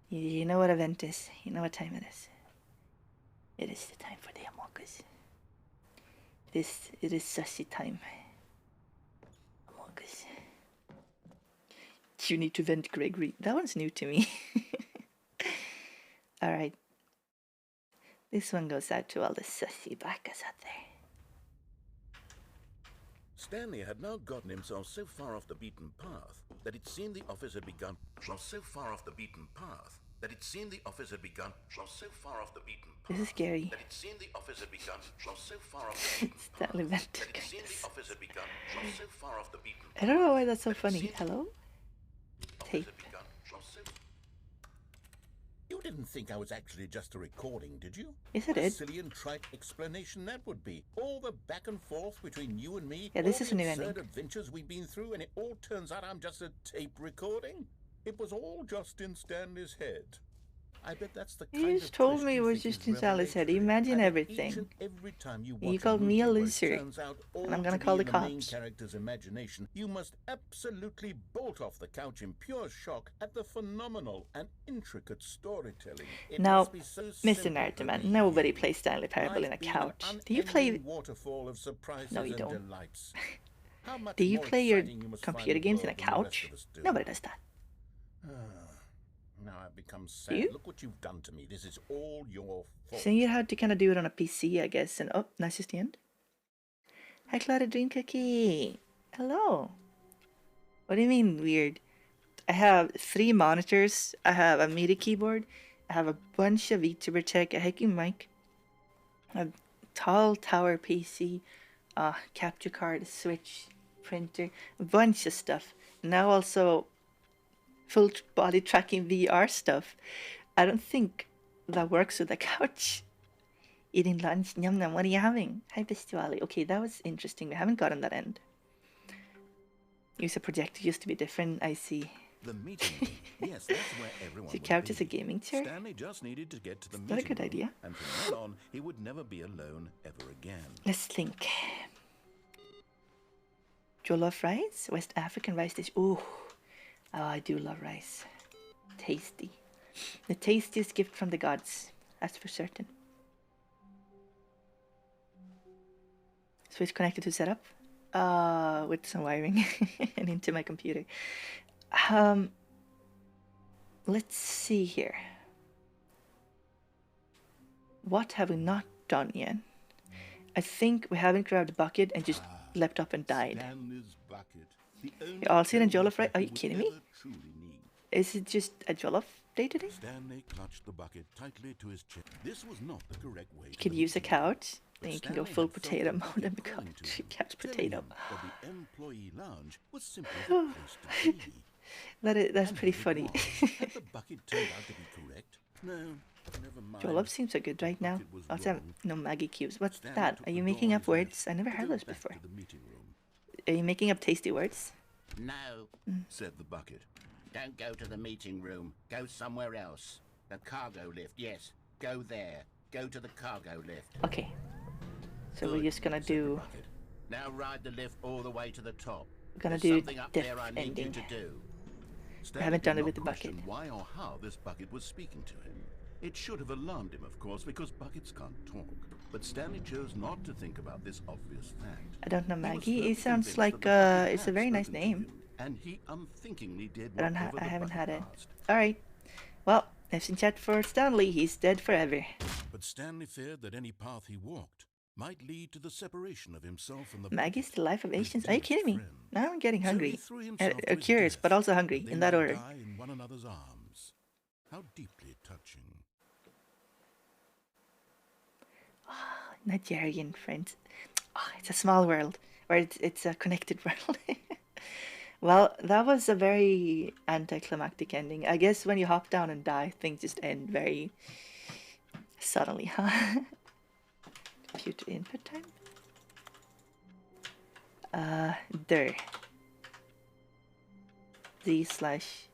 You know what a vent is. You know what time it is. It is the time for the Among Us. It is sussy time. Among Us. You need to vent Gregory. That one's new to me. Alright. This one goes out to all the sussy blackers out there. Stanley had now gotten himself so far off the beaten path that it seemed the office had begun. This is scary. That it seemed the office had begun. Stanley vented. I don't know why that's so funny. Hello? Tape. You didn't think I was actually just a recording, did you? Yes, I What a did. silly and trite explanation that would be. All the back and forth between you and me. Yeah, this all is a new the ending. absurd adventures we've been through, and it all turns out I'm just a tape recording. It was all just in Stanley's head. I bet that's the You kind just of told twist me it you was think just is inside his head. revelatory. Imagine I bet each everything. and every time you You watch called a me a movie where it loser, turns out and all I'm to gonna be call the in the main cops. character's imagination, you must absolutely bolt off the couch in pure shock at the phenomenal and intricate storytelling. It Now, must be so Mr. simple to Narduman, be nobody you. plays Stanley Parable Life in a being an couch. Do you play? unending waterfall of surprises No, you and don't. delights. How much Do you more play your exciting you must find computer the games in a world than the rest couch? of us do. Nobody does that. Now I've become Do sad. you? Look what you've done to me. This is all your fault. So you had to kind of do it on a PC, I guess. And oh, that's just the end. Hi, Clouded Dream Cookie. Hello. What do you mean weird? I have 3 monitors. I have a MIDI keyboard. I have a bunch of VTuber tech, a hacking mic, a tall tower PC, a capture card, a switch, printer, a bunch of stuff. Now also full body tracking VR stuff. I don't think that works with a couch. Eating lunch, yum yum, what are you having? Hi Bestiali. Okay, that was interesting. We haven't gotten that end. Use a projector used to be different, I see. The meeting room. Yes, that's where everyone The would couch is be. a gaming chair? Stanley just needed to get to the Is that a meeting good room, idea? and from then on, he would never be alone ever again. Let's think. Jollof rice? West African rice dish. Ooh. Oh, I do love rice. Tasty. The tastiest gift from the gods. That's for certain. Switch connected to setup. With some wiring and into my computer. Let's see here. What have we not done yet? I think we haven't grabbed a bucket and just leapt up and died. Stanley's bucket. The only You're all seen in tool jollof rice? Are you would kidding me? ever truly need. Is it just a jollof day today? Stanley clutched the bucket tightly to his chest. This was not the correct way. You could use a couch. Then you can go full potato mode and become a couch potato. That the employee lounge was simply the place to be. That's And pretty here it funny. was. Had the bucket turned out to be correct? No, never mind. Jollof seems so good right now. bucket was Also, have wrong. no Maggie cubes. What's Stanley that? took Are the you door making on up his left words? I never to heard go those back before. to the meeting room. Are you making up tasty words? No, said the bucket. Don't go to the meeting room. Go somewhere else. The cargo lift, yes. Go there. Go to the cargo lift. Okay. So we're Good, just gonna said the do. bucket. Now ride the lift all the way to the top. We're gonna There's do something up diff there I need you ending. to do. I haven't Stanley done did it with not the bucket. question why or how this bucket was speaking to him. It should have alarmed him, of course, because buckets can't talk. But Stanley chose not to think about this obvious fact. I don't know He was Maggie. firmly It sounds convinced like that the bucket it's a had very nice spoken to name. him, and he unthinkingly did I don't. whatever I the haven't bucket had it. asked. All right. Well, F's in chat for Stanley. He's dead forever. But Stanley feared that any path he walked might lead to the separation of himself and the Maggie's bucket, the life of his Asians. Are you dearest kidding me? friend. Now I'm getting So he hungry. threw himself to his Curious, death, but also that hungry. they In that might order. die in one another's arms. How deeply touching. Nigerian friends. Oh, it's a small world, or it's a connected world. Well, that was a very anticlimactic ending. I guess when you hop down and die, things just end very suddenly, huh? Computer input time. There. Z/DOS.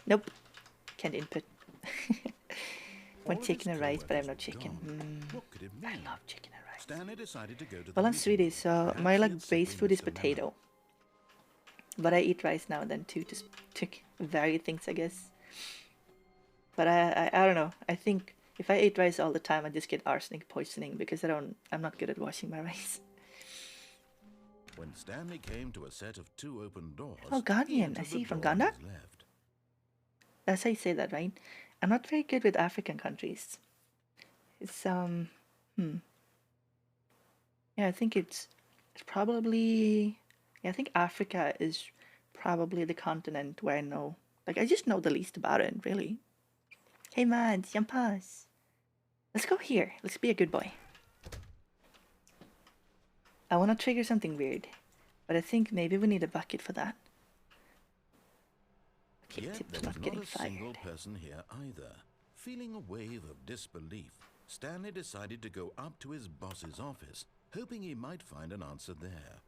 Nope. Can't input. Want All chicken his and rice, but I have no coworkers chicken. gone. What could it I mean? love chicken and rice. Stanley decided to go to the Well, I'm meeting Swedish, room. so Perhaps my he like had base simply food is missed a memo. potato. But I eat rice now and then too, to vary things, I guess. But I don't know. I think if I eat rice all the time, I just get arsenic poisoning because I'm not good at washing my rice. When Stanley came to a set of 2 open doors, Oh, he Ghanaian. entered I see the from door on Ghana. his left. That's how you say that, right? I'm not very good with African countries. It's yeah, I think it's probably, yeah, I think Africa is probably the continent where I know, like, I just know the least about it, really. Hey, Mads, Yampas. Let's go here. Let's be a good boy. I want to trigger something weird, but I think maybe we need a bucket for that. Okay, Yet tip's there not was getting not a single fired. person here either. Feeling a wave of disbelief, Stanley decided to go up to his boss's office, hoping he might find an answer there.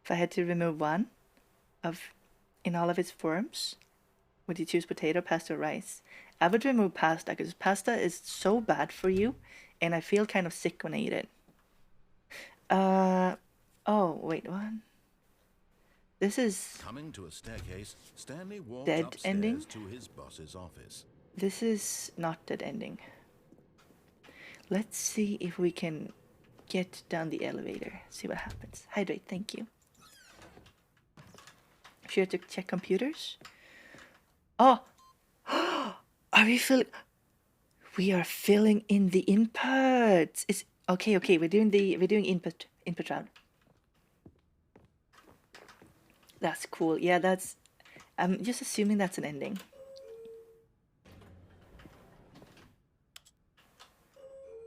If I had to remove one of in all of its forms, would you choose potato, pasta, or rice? I would remove pasta because pasta is so bad for you, and I feel kind of sick when I eat it. Oh, wait, what? This is Coming to a staircase, Stanley walked dead upstairs ending. to his boss's office. This is not dead ending. Let's see if we can get down the elevator. See what happens. Hydrate, thank you. Sure to check computers. Oh, are we filling? We are filling in the inputs. It's okay. Okay, we're doing input round. That's cool. Yeah, that's. I'm just assuming that's an ending.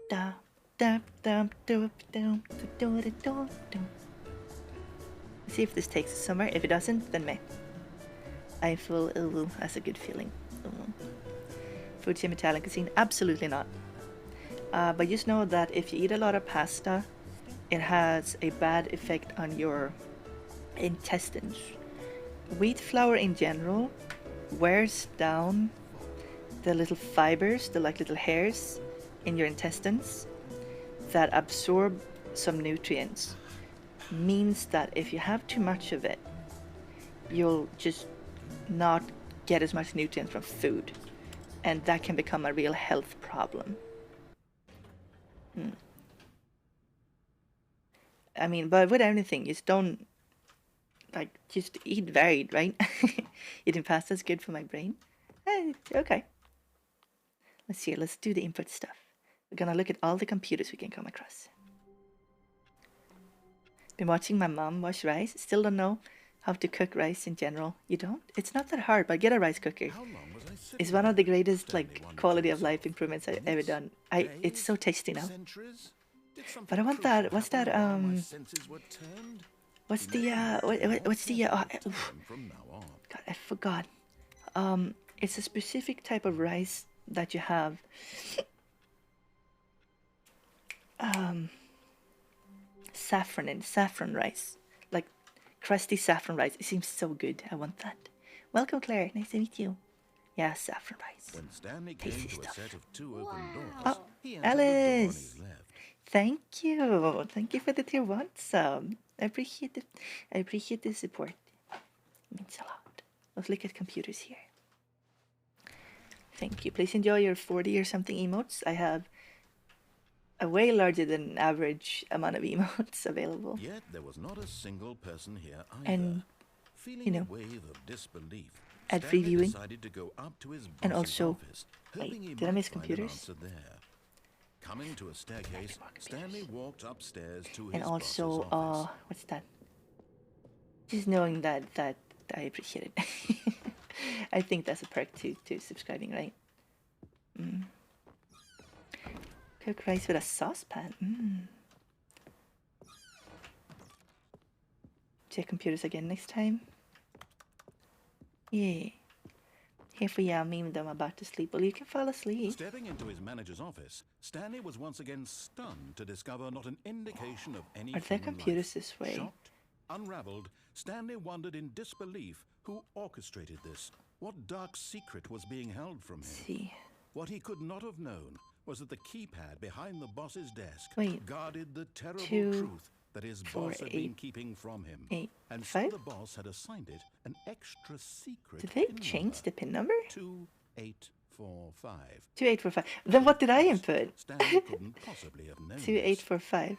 Da da da da da da da da. See if this takes us somewhere. If it doesn't, then meh. I feel ill. That's a good feeling. Food chain Italian cuisine? Absolutely not. But just know that if you eat a lot of pasta, it has a bad effect on your intestines. Wheat flour in general wears down the little fibers, the like little hairs in your intestines that absorb some nutrients. Means that if you have too much of it, you'll just not get as much nutrients from food, and that can become a real health problem. I mean, but with anything, just don't just eat varied, right? Eating pasta is good for my brain. Okay. Let's see. Let's do the input stuff. We're gonna look at all the computers we can come across. Been watching my mom wash rice. Still don't know how to cook rice in general. You don't? It's not that hard, but get a rice cooker. It's one of the greatest quality of life improvements I've ever done. It's so tasty now. But I want that. What's that? What's the God, I forgot. It's a specific type of rice that you have. Saffron rice, like crusty saffron rice. It seems so good. I want that. Welcome, Claire. Nice to meet you. Yeah, saffron rice. When Stanley came to a set of two open doors, Oh, he entered the door on Alice. his left. Thank you. Thank you for the tier 1 sub. I appreciate it. I appreciate the support. It means a lot. Let's look at computers here. Thank you. Please enjoy your 40 or something emotes. I have a way larger than average amount of emotes available. Yet there was not a single person here either. And, feeling a wave of disbelief, ad Stanley previewing. decided to go up to his And boss's also, office, hoping he wait, did I might miss find an computers? answer there. Coming to a staircase, Stanley walked upstairs to And his also, boss's office. what's that? Just knowing that I appreciate it. I think that's a perk to subscribing, right? Cook rice with a saucepan. Check computers again next time. Yeah. Here for Yami when I'm about to sleep. Well, you can fall asleep. Stepping into his manager's office, Stanley was once again stunned to discover not an indication of any Are there human computers life. this way? Shocked, unraveled, Stanley wondered in disbelief who orchestrated this. What dark secret was being held from him? Let's see. What he could not have known was that the keypad behind the boss's desk Wait. guarded the terrible 2, truth that his 4, boss had 8, been keeping from him. 8, And so 5? the boss had assigned it an extra secret Did they pin change number, the pin number? 2845. 2845. Then what did I input? Stanley couldn't possibly have known 2845.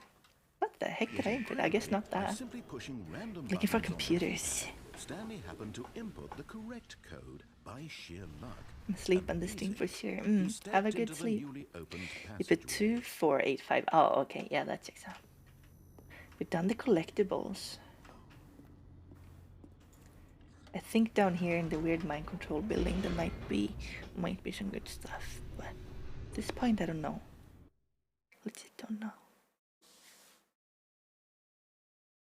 What the heck did I input? I guess not By that. simply pushing random Looking for buttons on the computers. keyboard, Stanley happened to input the correct code by sheer luck. I'm asleep on this thing for sure. He stepped Have a into good the sleep. newly opened You put passageway. 2485. Oh, okay. Yeah, that checks out. We've done the collectibles. I think down here in the weird mind control building there might be some good stuff, but at this point I don't know. Legit don't know.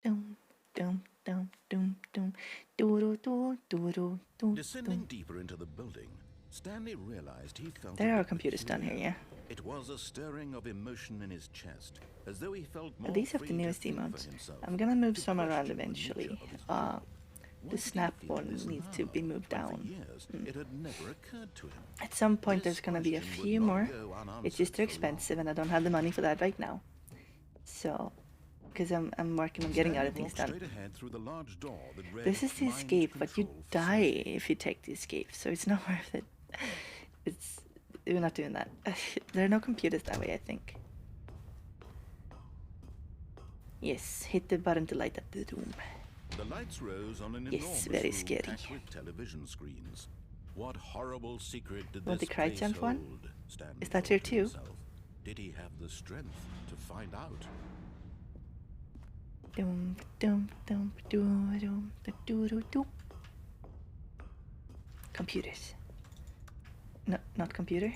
Dum dum dum dum dum doo doo doo doo doo. Descending deeper into the building, Stanley realized he felt There a are bit computers down here, peculiar. yeah. It was a stirring of emotion in his chest, as though he felt more These are the free to newest think for emotes. himself, I'm gonna move to some around question the nature eventually. of his life. The snap one needs to be moved down. It had never occurred to him. At some point This there's gonna be a question few would not more. go It's just too unanswered for long. expensive and I don't have the money for that right now. So, because I'm working on getting other things done. This is the escape, but you die if you take the escape, so it's not worth it. We're not doing that. There are no computers that way, I think. Yes, hit the button to light up the room. The lights rose on an Yes, enormous very room scary. packed with television screens. What horrible secret did Want this the cry place jump one? hold? Stanley Is that thought your to two? himself. Did he have the strength to find out? Dum dum dum dum dum dum dum dum. Computers. No, not computer.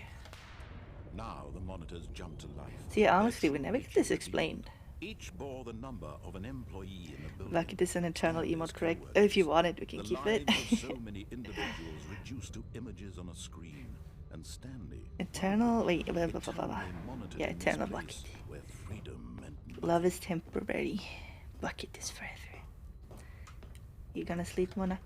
Now the monitors jumped to life. See, honestly, we never get this explained. Each bore the number of an employee in the building. Bucket is an internal and emote, his correct? coworkers. If you want it, we can The keep it. lives of so many individuals reduced to images on a screen, and Stanley. Eternal. Wait, blah, blah, blah, blah, blah. eternally monitored Yeah, in this eternal place bucket. where freedom meant Love is temporary. Bucket is forever. You gonna sleep, Mona?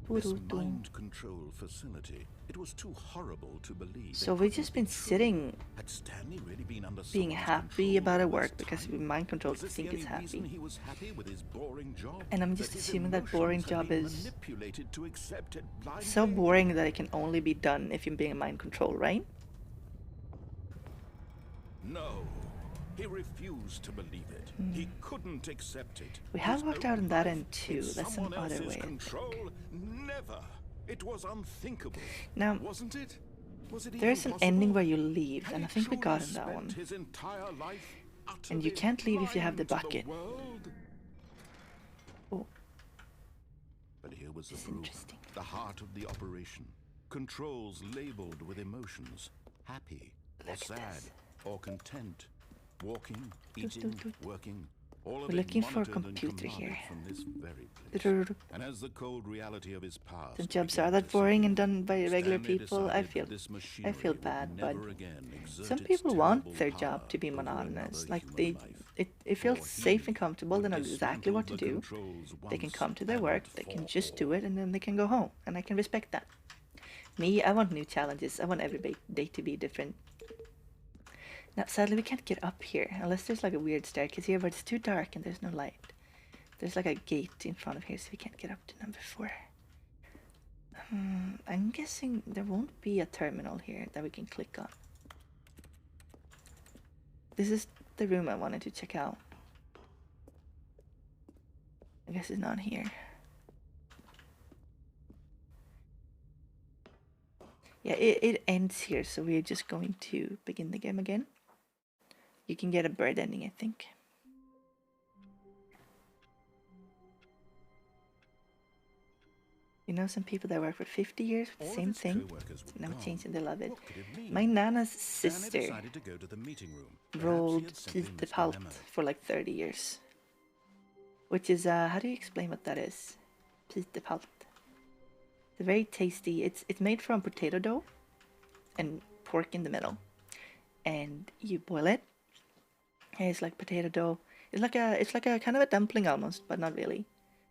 this Doo-doo-doo. mind control facility. It was too horrible to believe. So it we've couldn't just be been true. sitting, Had Stanley really been under being someone's happy control about our all work this because time? we mind controlled Was to this think the it's only reason happy. he was happy with his boring job? And I'm just That his assuming that boring emotions had job been is manipulated to accept it blindly? so boring that it can only be done if you're being mind control, right? No, he refused to believe it. He couldn't accept it. We have His worked own out in that life end too. in That's some someone other else's way, I think. control? Never. It was unthinkable. Now, Wasn't it? Was it there's even an ending possible? where you leave, Had and I he think we got truly in that spent one. his entire life And you utterly can't leave if you have the blind to bucket. world? Oh, But here was the this is proof. interesting. The heart of the operation. Controls labeled with emotions. Happy, or Look at sad, this. or content. Walking, do, eating, do. working. All of We're it looking for a monitored and computer commanded here. from this very place. Drrrr. And as the cold reality of his past The jobs began are that to boring sink and in, done by regular Stanley people. decided that this I machinery feel would bad, but never again exert some its people want terrible their power job to be over monotonous. another Like human life. it feels For safe he and comfortable. They would know exactly what to dismantle the do. controls They can once come to their and work. They can for just do all. it, and then they can go home. And I can respect that. Me, I want new challenges. I want every day to be different. Now, sadly, we can't get up here unless there's like a weird staircase here, but it's too dark and there's no light. There's like a gate in front of here, so we can't get up to number 4. I'm guessing there won't be a terminal here that we can click on. This is the room I wanted to check out. I guess it's not here. Yeah, it ends here, so we're just going to begin the game again. You can get a bird ending, I think. You know some people that work for 50 years with the All of same his thing? co-workers were Never gone. changed and they love it. What could it mean? My Nana's Stanley sister decided to go to the meeting room. Perhaps he rolled had simply Pete missed the Palt memo. for like 30 years. Which is, how do you explain what that is? Pete Palt. It's very tasty. It's made from potato dough and pork in the middle. And you boil it. And it's like potato dough. It's like a kind of a dumpling almost, but not really.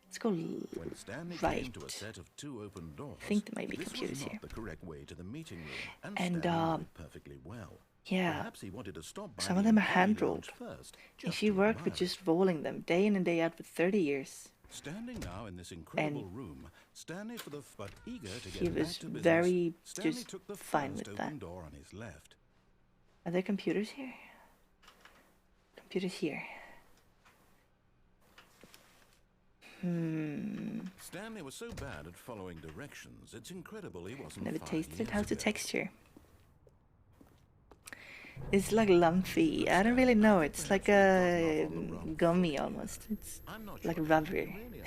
Let's go When Stanley right. came to a set of 2 open doors, I think there might be this computers was not here. the correct way to the meeting room, and And, Stanley knew it perfectly well. yeah. Perhaps he wanted to stop by Some the of them are employee hand-rolled. lounge first, And just she to worked with admire just it. rolling them day in and day out for 30 years. Standing now in this incredible room, Stanley for the but eager to get He back was to business, very Stanley just took the fine first with open that. door on his left. Are there computers here? Computers here. Stanley was so bad at following directions, it's incredible he wasn't Never 5 tasted it. years How's the ago. texture? It's like lumpy. I don't really know. It's like a gummy almost. It's I'm not like sure rubber. really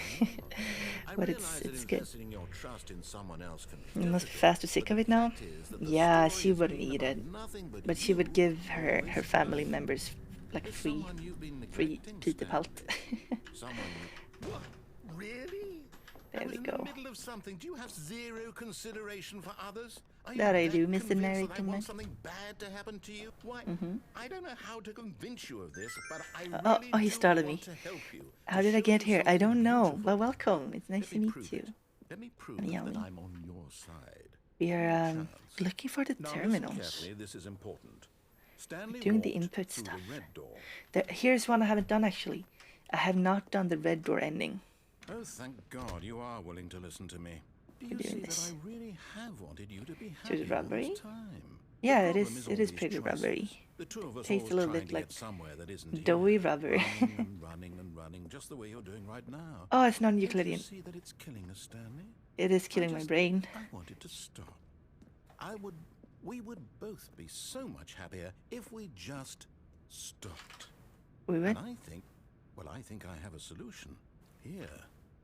I But realize that it's good. investing your trust in someone else can be You must be difficult, fast or sick but of the it now? fact is that the Yeah, story she has wouldn't been eat about it. nothing But she would you give her always family love. members like It's free someone you've been free neglecting, Peter Palt. Stanley. Someone you... What? Really? There was we in go. the middle of something. Do you have zero consideration for others? Are you That I that do, Mr. convinced that I Narrator want Mac. something bad to happen to you? Why, I don't know how to convince you of this, but I really Oh, he do started want me. to help you. How to did I show get you here? I something don't know. beautiful. Well, welcome. It's nice Let to me meet prove you. it. Let me prove Yami. that I'm on your side. We are Chance. looking for the Now listen terminals. carefully, this is important. Stanley Doing the walked input through stuff. the red door. Here's one I haven't done actually. I have not done the red door ending. Oh, thank God you are willing to listen to me. Do We're you doing see this. that I really have wanted you to be So happy it's all rubbery? this time? Yeah, The it problem is. all It is these pretty choices. rubbery. The two of us Tastes always a little trying bit to like get somewhere that isn't doughy here. rubber. Running and running and running, just the way you're doing right now. Oh, it's Don't you non-Euclidean. see that it's killing us, Stanley? It is killing my brain. I wanted to stop. We would both be so much happier if we just stopped. We would. And I think I have a solution. Here,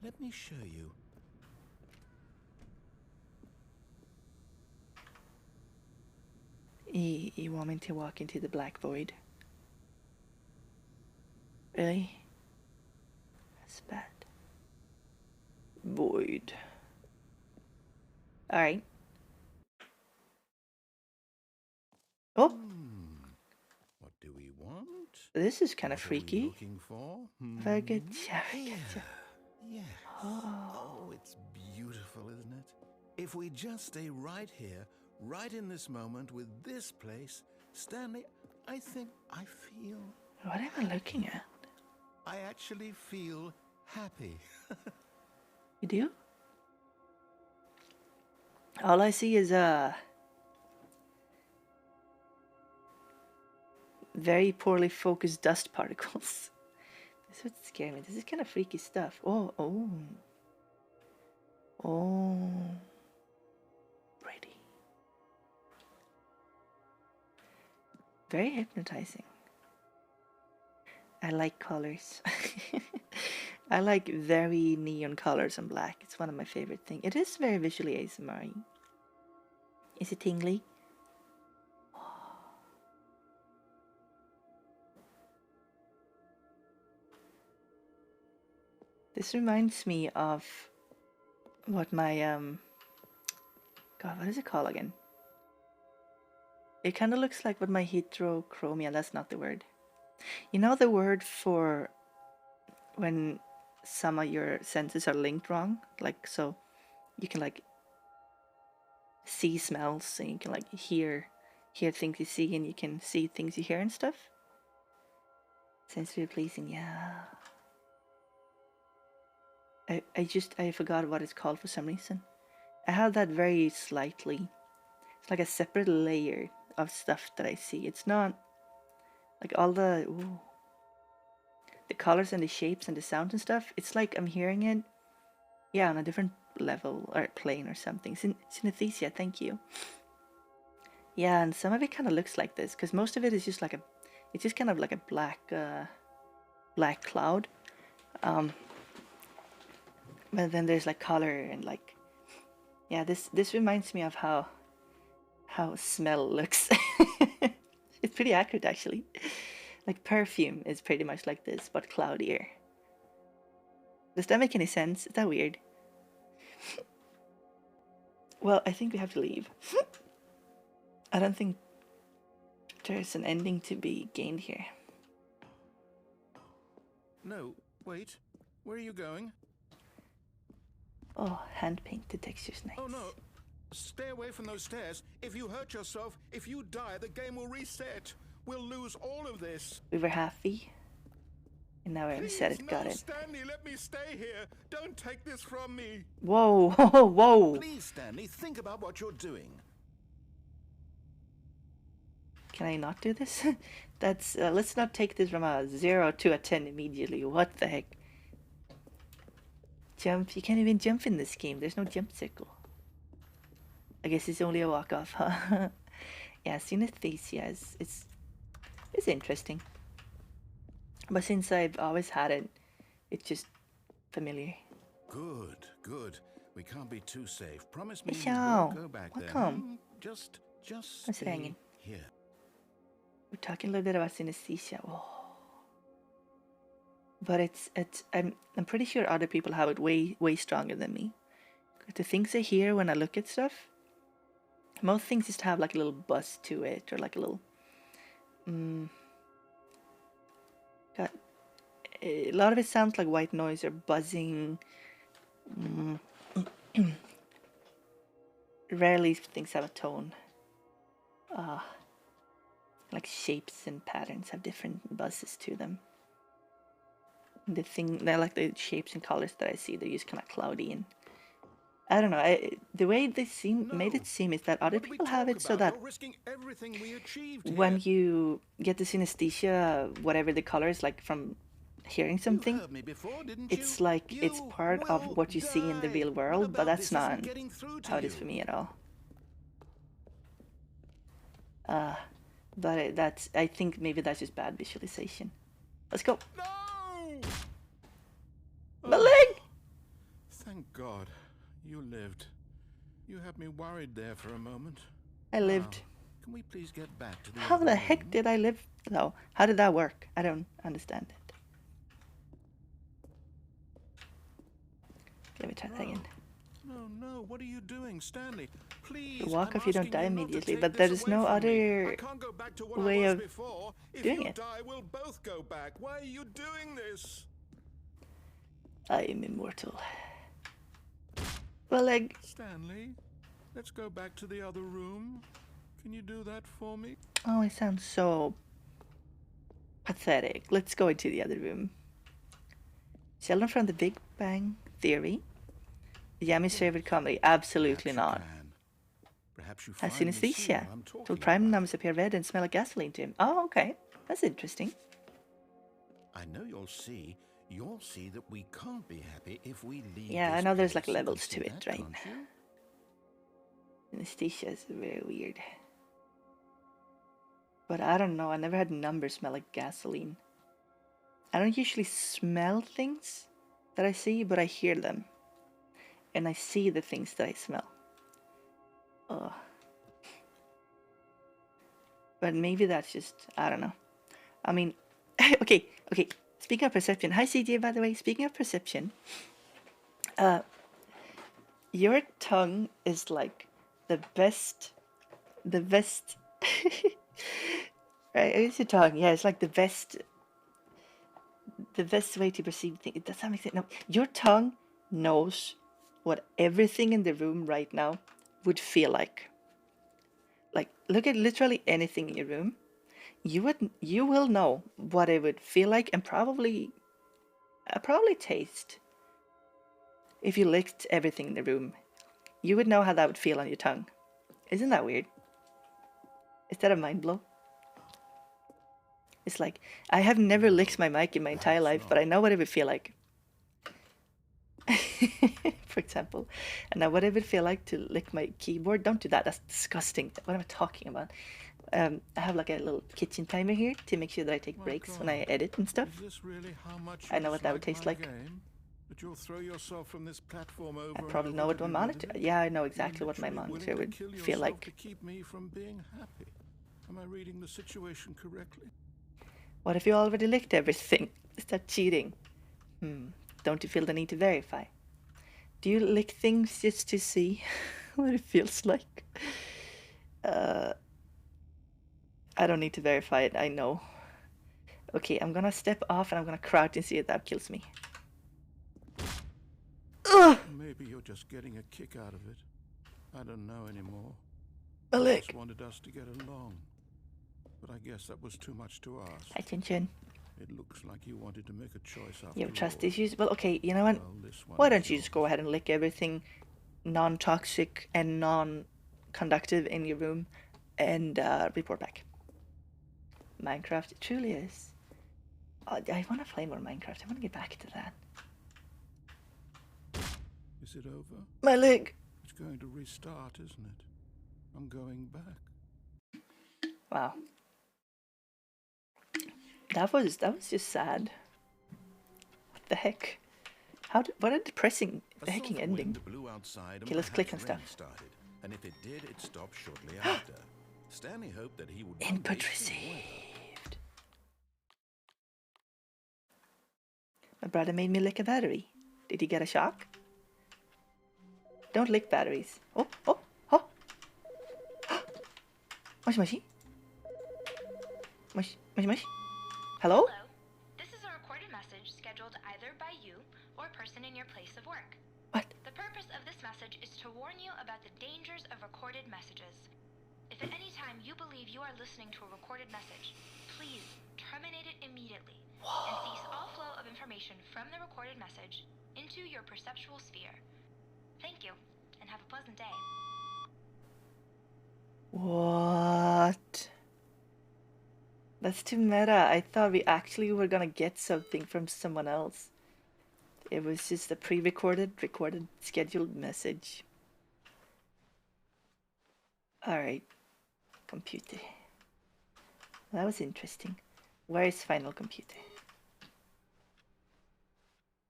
let me show you. You want me to walk into the black void? Really? That's bad. Void. Alright. Oh! What do we want? This is kind of What are we freaky. looking for? Very good. Yeah, Yes. Oh, it's beautiful, isn't it? If we just stay right here, right in this moment with this place, Stanley, I think I feel... What am I looking at? I actually feel happy. You do? All I see is very poorly focused dust particles. This would scare me. This is kind of freaky stuff. Oh. Pretty. Very hypnotizing. I like colors. I like very neon colors and black. It's one of my favorite things. It is very visually ASMR. Is it tingly? This reminds me of what my God, what is it called again? It kind of looks like what my heterochromia. That's not the word. You know the word for when some of your senses are linked wrong, like so you can like see smells and you can like hear things you see and you can see things you hear and stuff. Sensory pleasing, yeah. I forgot what it's called for some reason. I have that very slightly. It's like a separate layer of stuff that I see. It's not like all the colors and the shapes and the sounds and stuff. It's like I'm hearing it, yeah, on a different level or plane or something. Synesthesia, thank you. Yeah, and some of it kind of looks like this because most of it is just like it's just kind of like a black cloud. But then there's like color and like, yeah, this reminds me of how smell looks. It's pretty accurate actually. Like perfume is pretty much like this, but cloudier. Does that make any sense? Is that weird? Well, I think we have to leave. I don't think there's an ending to be gained here. No, wait. Where are you going? Oh, hand painted textures, nice. Oh no. Stay away from those stairs. If you hurt yourself, if you die, the game will reset. We'll lose all of this. We were happy. And now I reset it, got it. Stanley, let me stay here. Don't take this from me. Whoa, whoa. Please, Stanley, think about what you're doing. Can I not do this? That's, let's not take this from a 0 to a 10 immediately. What the heck? Jump, you can't even jump in this game. There's no jump circle. I guess it's only a walk off, huh? Yeah, synesthesia is, it's interesting. But since I've always had it, it's just familiar. Good. We can't be too safe. Promise me you Ciao. won't go back there. Welcome. Just What's stay ringing? here. We're talking a little bit about synesthesia. Oh. but I'm pretty sure other people have it way stronger than me. The things I hear when I look at stuff, most things just have like a little buzz to it, or like a little. God, a lot of it sounds like white noise or buzzing. Rarely things have a tone. Like shapes and patterns have different buzzes to them. They're like the shapes and colors that I see, they're just kind of cloudy, and I don't know. The way they made it seem is that other people have it so that when you get the synesthesia, whatever the color is, like from hearing something, it's like it's part of what you see in the real world, but that's not how it is for me at all. But I think maybe that's just bad visualization. Let's go. No! My leg! Thank God. You lived. You had me worried there for a moment. I lived. Can we please get back to the How other the room? heck did I live? No. How did that work? I don't understand it. Let me try that again. No, what are you doing, Stanley? Please. You walk off, you don't die immediately, but there there is no other way of doing it. Die, we'll both go back. Why are you doing this? I am immortal. My leg. Stanley, let's go back to the other room. Can you do that for me? Oh, it sounds so pathetic. Let's go into the other room. Sheldon from The Big Bang Theory. Yami's favorite comedy. Absolutely not. Perhaps you Has finally see synesthesia. what I'm talking Till prime about. numbers appear red and smell like gasoline to him. Oh, okay. That's interesting. I know you'll see that we can't be happy if we leave. Yeah, I this know there's like place. You can levels see to it, that, right? can't you? Synesthesia is very weird. But I don't know. I never had numbers smell like gasoline. I don't usually smell things that I see, but I hear them. And I see the things that I smell. But maybe that's just, I don't know. I mean, okay. Speaking of perception. Hi, CJ, by the way. Speaking of perception. Your tongue is like the best. Right, it's your tongue. Yeah, it's like the best way to perceive things. Does that make sense? No, your tongue knows what everything in the room right now would feel like. Like, look at literally anything in your room. You will know what it would feel like, and probably taste. If you licked everything in the room, you would know how that would feel on your tongue. Isn't that weird? Is that a mind blow? It's like, I have never licked my mic in my entire life, but I know what it would feel like. For example. And now what it would feel like to lick my keyboard. Don't do that. That's disgusting. What am I talking about? I have like a little kitchen timer here to make sure that I take breaks when I edit and stuff. Is this really how much I know what that would taste like. That you'll throw yourself from this platform over I probably know what my monitor. Yeah, I know exactly what my monitor would feel like. To keep me from being happy. Am I reading the situation correctly? What if you already licked everything? Is that cheating? Don't you feel the need to verify? Do you lick things just to see what it feels like? I don't need to verify it, I know. Okay, I'm gonna step off and I'm gonna crouch and see if that kills me. Ugh! Maybe you're just getting a kick out of it. I don't know anymore. My I leg. just wanted us to get along. But I guess that was too much to ask. Hi, Chin Chin. It looks like you wanted to make a choice after You have trust all. issues? Well, okay, you know what? Well, this one Why is don't you just yours. go ahead and lick everything non-toxic and non-conductive in your room and report back. Minecraft, it truly is. I want to play more Minecraft. I want to get back to that. Is it over? My leg. It's going to restart, isn't it? I'm going back. Wow. That was just sad. What the heck? What a depressing hecking ending. Okay, let's click on stuff. Started, and if it did, it stopped shortly after. Stanley hoped that he would Input received. My brother made me lick a battery. Did he get a shock? Don't lick batteries. Oh, oh, oh. Moshi moshi. Moshi moshi. Hello? Hello. This is a recorded message scheduled either by you or a person in your place of work. What? The purpose of this message is to warn you about the dangers of recorded messages. If at any time you believe you are listening to a recorded message, please terminate it immediately and cease all flow of information from the recorded message into your perceptual sphere. Thank you, and have a pleasant day. What? That's too meta. I thought we actually were gonna get something from someone else. It was just a pre-recorded, scheduled message. Alright. Computer. That was interesting. Where is final computer?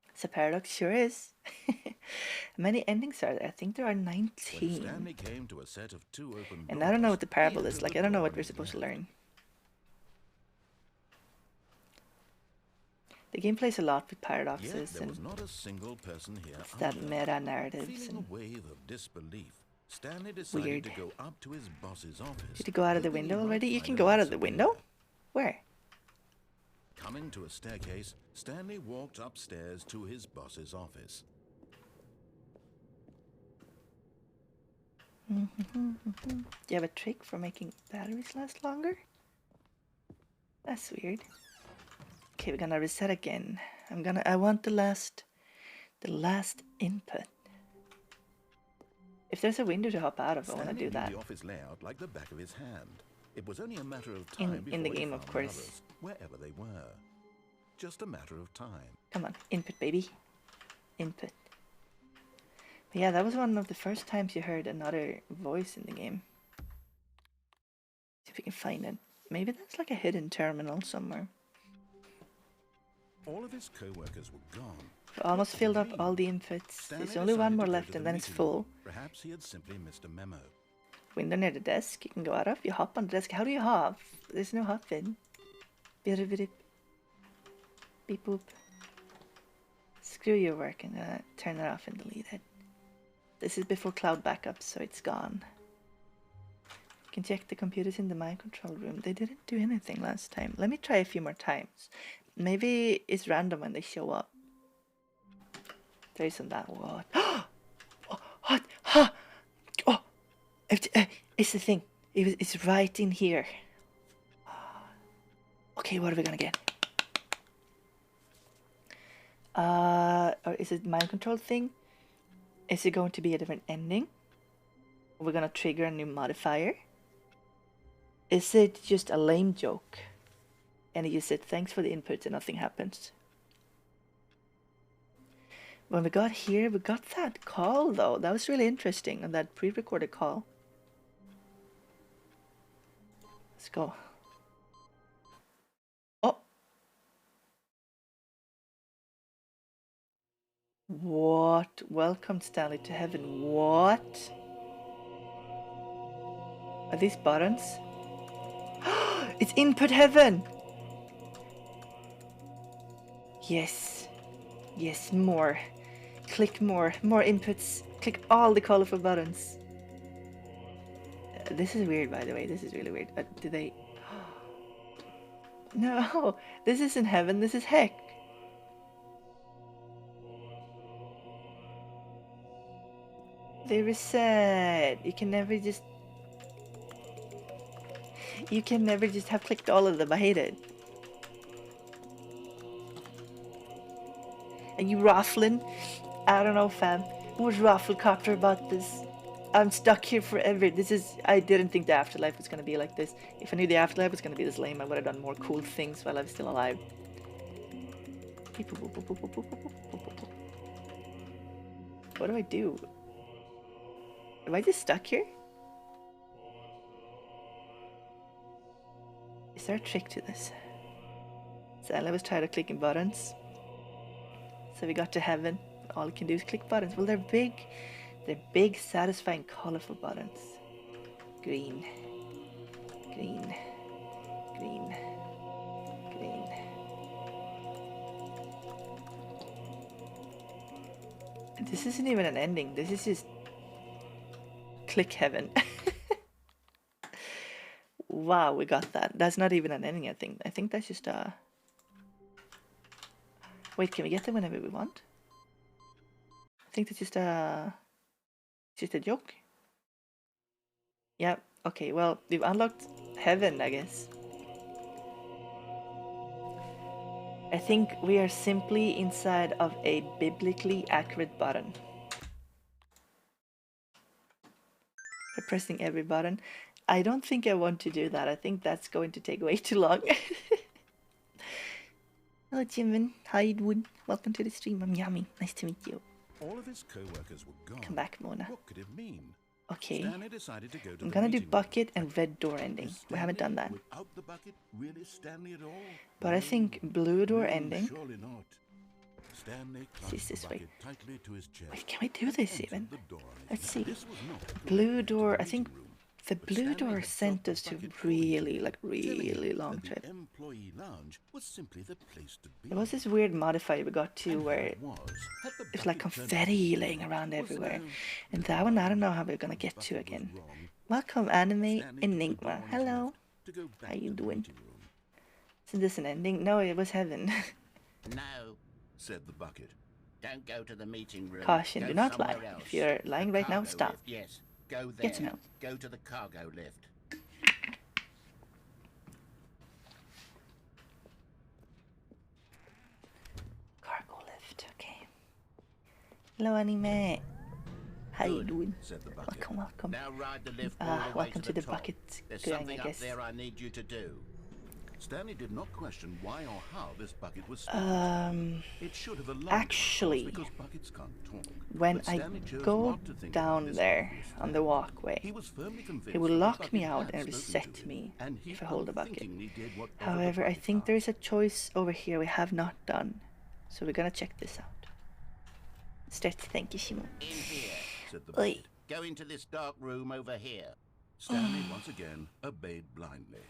It's a paradox, sure is. Many endings are there? I think there are 19. Stanley came to a set of 2 open And I don't know what doors, the parable he is. Like, entered I don't know the what door we're on supposed to his left. learn. The game plays a lot with Yet paradoxes there was and not a single person here it's that either. meta narratives Feeling and a wave of disbelief, Stanley decided weird. to go up to his boss's office. Did you go out of the hoping he window might already? You find can an go out of answer the there. window? Where? Coming to a staircase, Stanley walked upstairs to his boss's office. Do you have a trick for making batteries last longer? That's weird. Okay, we're gonna reset again. I want the last input. If there's a window to hop out of, I want to do Stanley knew that. the office layout like the back of his hand. It was only a matter of In- time in the before he game, of found course. others, wherever they were. Just a matter of time. Come on, input, baby. Input. But yeah, that was one of the first times you heard another voice in the game. See if we can find it. Maybe that's like a hidden terminal somewhere. All of his co-workers were gone. We almost filled up all the inputs. Stanley There's only one decided more to go left to and the then it's meeting full. room. Perhaps he had simply missed a memo. Window near the desk you can go out of. You hop on the desk. How do you hop? There's no hopping. Beep beep boop. Screw your work and turn it off and delete it. This is before cloud backup, so it's gone. You can check the computers in the mind control room. They didn't do anything last time. Let me try a few more times. Maybe it's random when they show up. There isn't that. What? What? Huh? Oh! It's the thing. It's right in here. Okay, what are we gonna get? Or is it mind control thing? Is it going to be a different ending? We're gonna trigger a new modifier? Is it just a lame joke? And you said thanks for the input and nothing happens. When we got here, we got that call though. That was really interesting on that pre-recorded call. Let's go. Oh! What? Welcome, Stanley, to heaven. What? Are these buttons? It's input heaven! Yes. Yes, more. Click more. More inputs. Click all the colorful buttons. This is weird, by the way. This is really weird. Do they... No! This isn't heaven. This is heck. They reset. You can never just have clicked all of them. I hate it. Are you raffling? I don't know, fam. Who's Rafflecopter about this? I'm stuck here forever. I didn't think the afterlife was gonna be like this. If I knew the afterlife was gonna be this lame, I would have done more cool things while I was still alive. What do I do? Am I just stuck here? Is there a trick to this? So I was tired of clicking buttons. So we got to heaven. All you can do is click buttons. Well, they're big, satisfying, colorful buttons. Green, green, green, green. This isn't even an ending. This is just click heaven. Wow, we got that. That's not even an ending, I think. I think that's just a... Wait, can we get them whenever we want? I think that's just a joke. Yeah, okay, well, we've unlocked heaven, I guess. I think we are simply inside of a biblically accurate button. We're pressing every button. I don't think I want to do that. I think that's going to take way too long. Hello, Jimin. How you doing? Welcome to the stream. I'm Yami. Nice to meet you. All of his co-workers were gone. Come back, Mona. What could it mean? Okay. Stanley decided to go to I'm the gonna do meeting room. bucket and red door ending. We haven't done that. Without the bucket, really Stanley at all? But I think blue door No, ending. surely not. Stanley Is clutched this the way? bucket tightly to his chest. Wait, can we do this and even? entered the door on his Let's left. see. This was not the Blue way to door, the I think meeting room. the But blue Stanley door had sent felt us the to bucket really, calling him, telling him long that trip. The employee lounge was simply the place to be. There was this weird modifier we got to And where it was. Had the it's like bucket turned confetti out laying around was everywhere. no, And the that one, I don't know bucket how we're gonna get was to again. wrong. Welcome, Anime Stanley took the door Enigma. on his Hello. left to go back How you to the doing? meeting room. Isn't this an ending? No, it was heaven. No, Said the bucket. don't go to the meeting room. Caution, Go do not lie. somewhere else. If you're lying The right now, cargo stop. lift, yes, go there. Get some help. Go to the cargo lift. Cargo lift, okay. Hello, Anime. How you Good, doing? Said the bucket. Welcome, welcome. Now ride the lift all the way Welcome to to the top. bucket There's gang, something I up guess. there I need you to do. Stanley did not question why or how this bucket was started. It should have alarmed him, of course, Actually, because buckets can't talk. when But I Stanley chose go not to think about down this there obvious on the fact. walkway, He was firmly convinced it will that the lock bucket me out had and spoken reset to him, me and he if I hold the bucket. unthinkingly did whatever the However, I bucket think there is a asked. choice over here we have not done. So we're gonna check this out. Start to thank you, Shimon. In here. Said the Oi. bucket. Go into this dark room over here. Stanley once again obeyed blindly.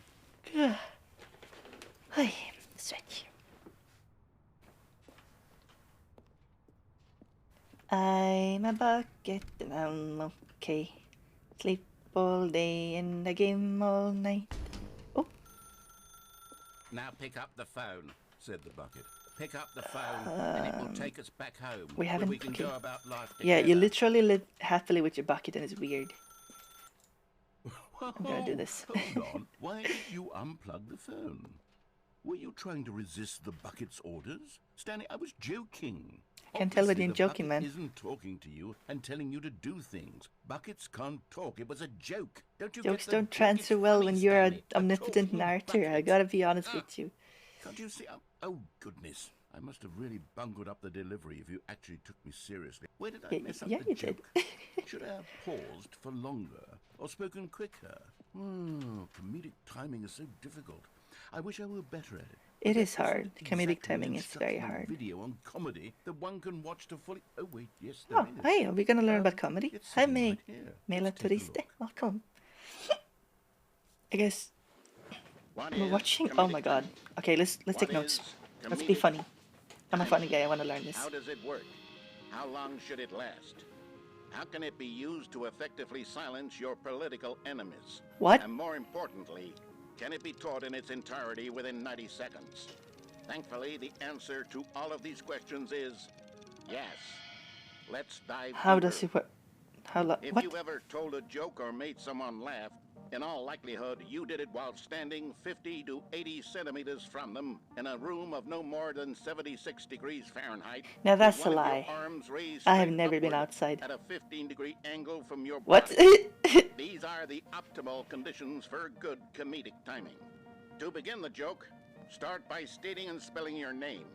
Hi, stretch. I'm a bucket and I'm okay. Sleep all day and I game all night. Oh, Now pick up the phone. Said the bucket. Pick up the phone, and it will take us back home. we where haven't- we can okay. go about life yeah, together. you literally live happily with your bucket and it's weird. I'm gonna do this. Hold on. Why did you unplug the phone? Were you trying to resist the bucket's orders? Stanley, I was joking. Can't tell whether Obviously, you're the joking, bucket man. Isn't talking to you and telling you to do things. Buckets can't talk. It was a joke. Don't you Jokes get the don't joke? It's transfer well funny, when you're an Stanley. A omnipotent talking narrator. I bucket. gotta be honest with you. Can't you see? Oh, goodness. I must have really bungled up the delivery if you actually took me seriously. Where did I Yeah, mess up yeah, the you did. joke? Should I have paused for longer or spoken quicker? Comedic timing is so difficult. I wish I were better at it. It But is that isn't hard. Comedic exactly an timing is very instructional hard. Video on comedy that one can watch to fully. Oh wait, yes, there Oh, is. hi, are we gonna learn about comedy? It's Hi, sitting May. right here. Mela Let's take a Turiste. look. Welcome. I guess What we're is watching. Oh comedic my god. Okay, let's What take notes. is Let's be comedic funny. I'm a funny guy. I want to learn this. How does it work? How long should it last? How can it be used to effectively silence your political enemies? What? And more importantly, can it be taught in its entirety within 90 seconds? Thankfully, the answer to all of these questions is yes. Let's dive How deeper. does it work? How lo- If what? you've ever told a joke or made someone laugh, in all likelihood, you did it while standing 50 to 80 centimeters from them in a room of no more than 76 degrees Fahrenheit. Now with that's one a of your lie. arms raised I have straight never been upward outside. At a 15-degree angle from your What? body. These are the optimal conditions for good comedic timing. To begin the joke, start by stating and spelling your name.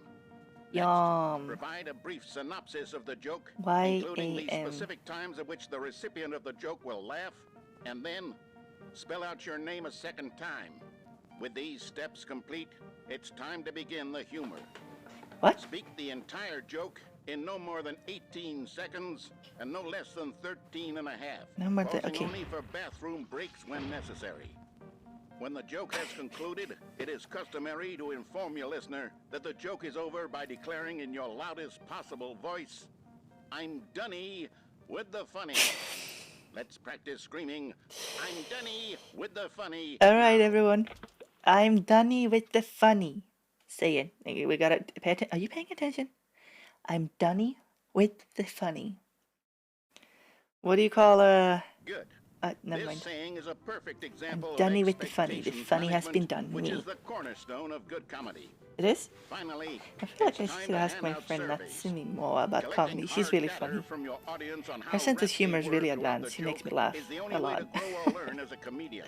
Yum. Provide a brief synopsis of the joke, Y-A-M. including the specific times at which the recipient of the joke will laugh, and then spell out your name a second time. With these steps complete, it's time to begin the humor. What? Speak the entire joke in no more than 18 seconds and no less than 13 and a half. No more than- pausing okay. only for bathroom breaks when necessary. When the joke has concluded, it is customary to inform your listener that the joke is over by declaring in your loudest possible voice, I'm Dunny with the funny. Let's practice screaming, I'm Dunny with the funny. Alright, everyone. I'm Dunny with the funny. Say it. We gotta pay attention. Are you paying attention? I'm Dunny with the funny. What do you call Good. never This mind. saying is a perfect I'm example of Dunny with the funny. The expectations funny has been management, done. which Me. is the cornerstone of good comedy. It is? Finally, I feel like it's I time should to ask hand my out friend surveys. Natsumi more about Collecting comedy. She's hard really data funny. from your audience on Her how sense of rapt they humor is were really throughout the advanced. She makes me joke laugh is the a only way lot. to grow or learn as a comedian.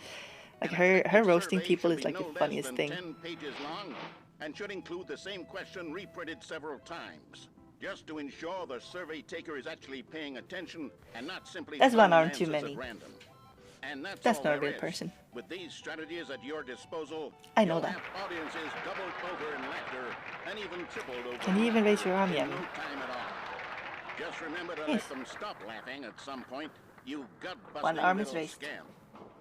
Like An her effective roasting survey people should is be like the no less funniest than thing. 10 pages long and should include the same question reprinted several times, just to ensure the survey taker is actually paying attention and not simply That's one throwing arm too answers many. at random. And that's That's all not a there real is. person. With these strategies at your disposal, I know you'll that. have audiences doubled over in laughter and even tripled over Can you even raise your arm, in Yami? no time at all. Just remember to Yes. let them stop laughing at some point, you gut-busting One arm is little raised. scam.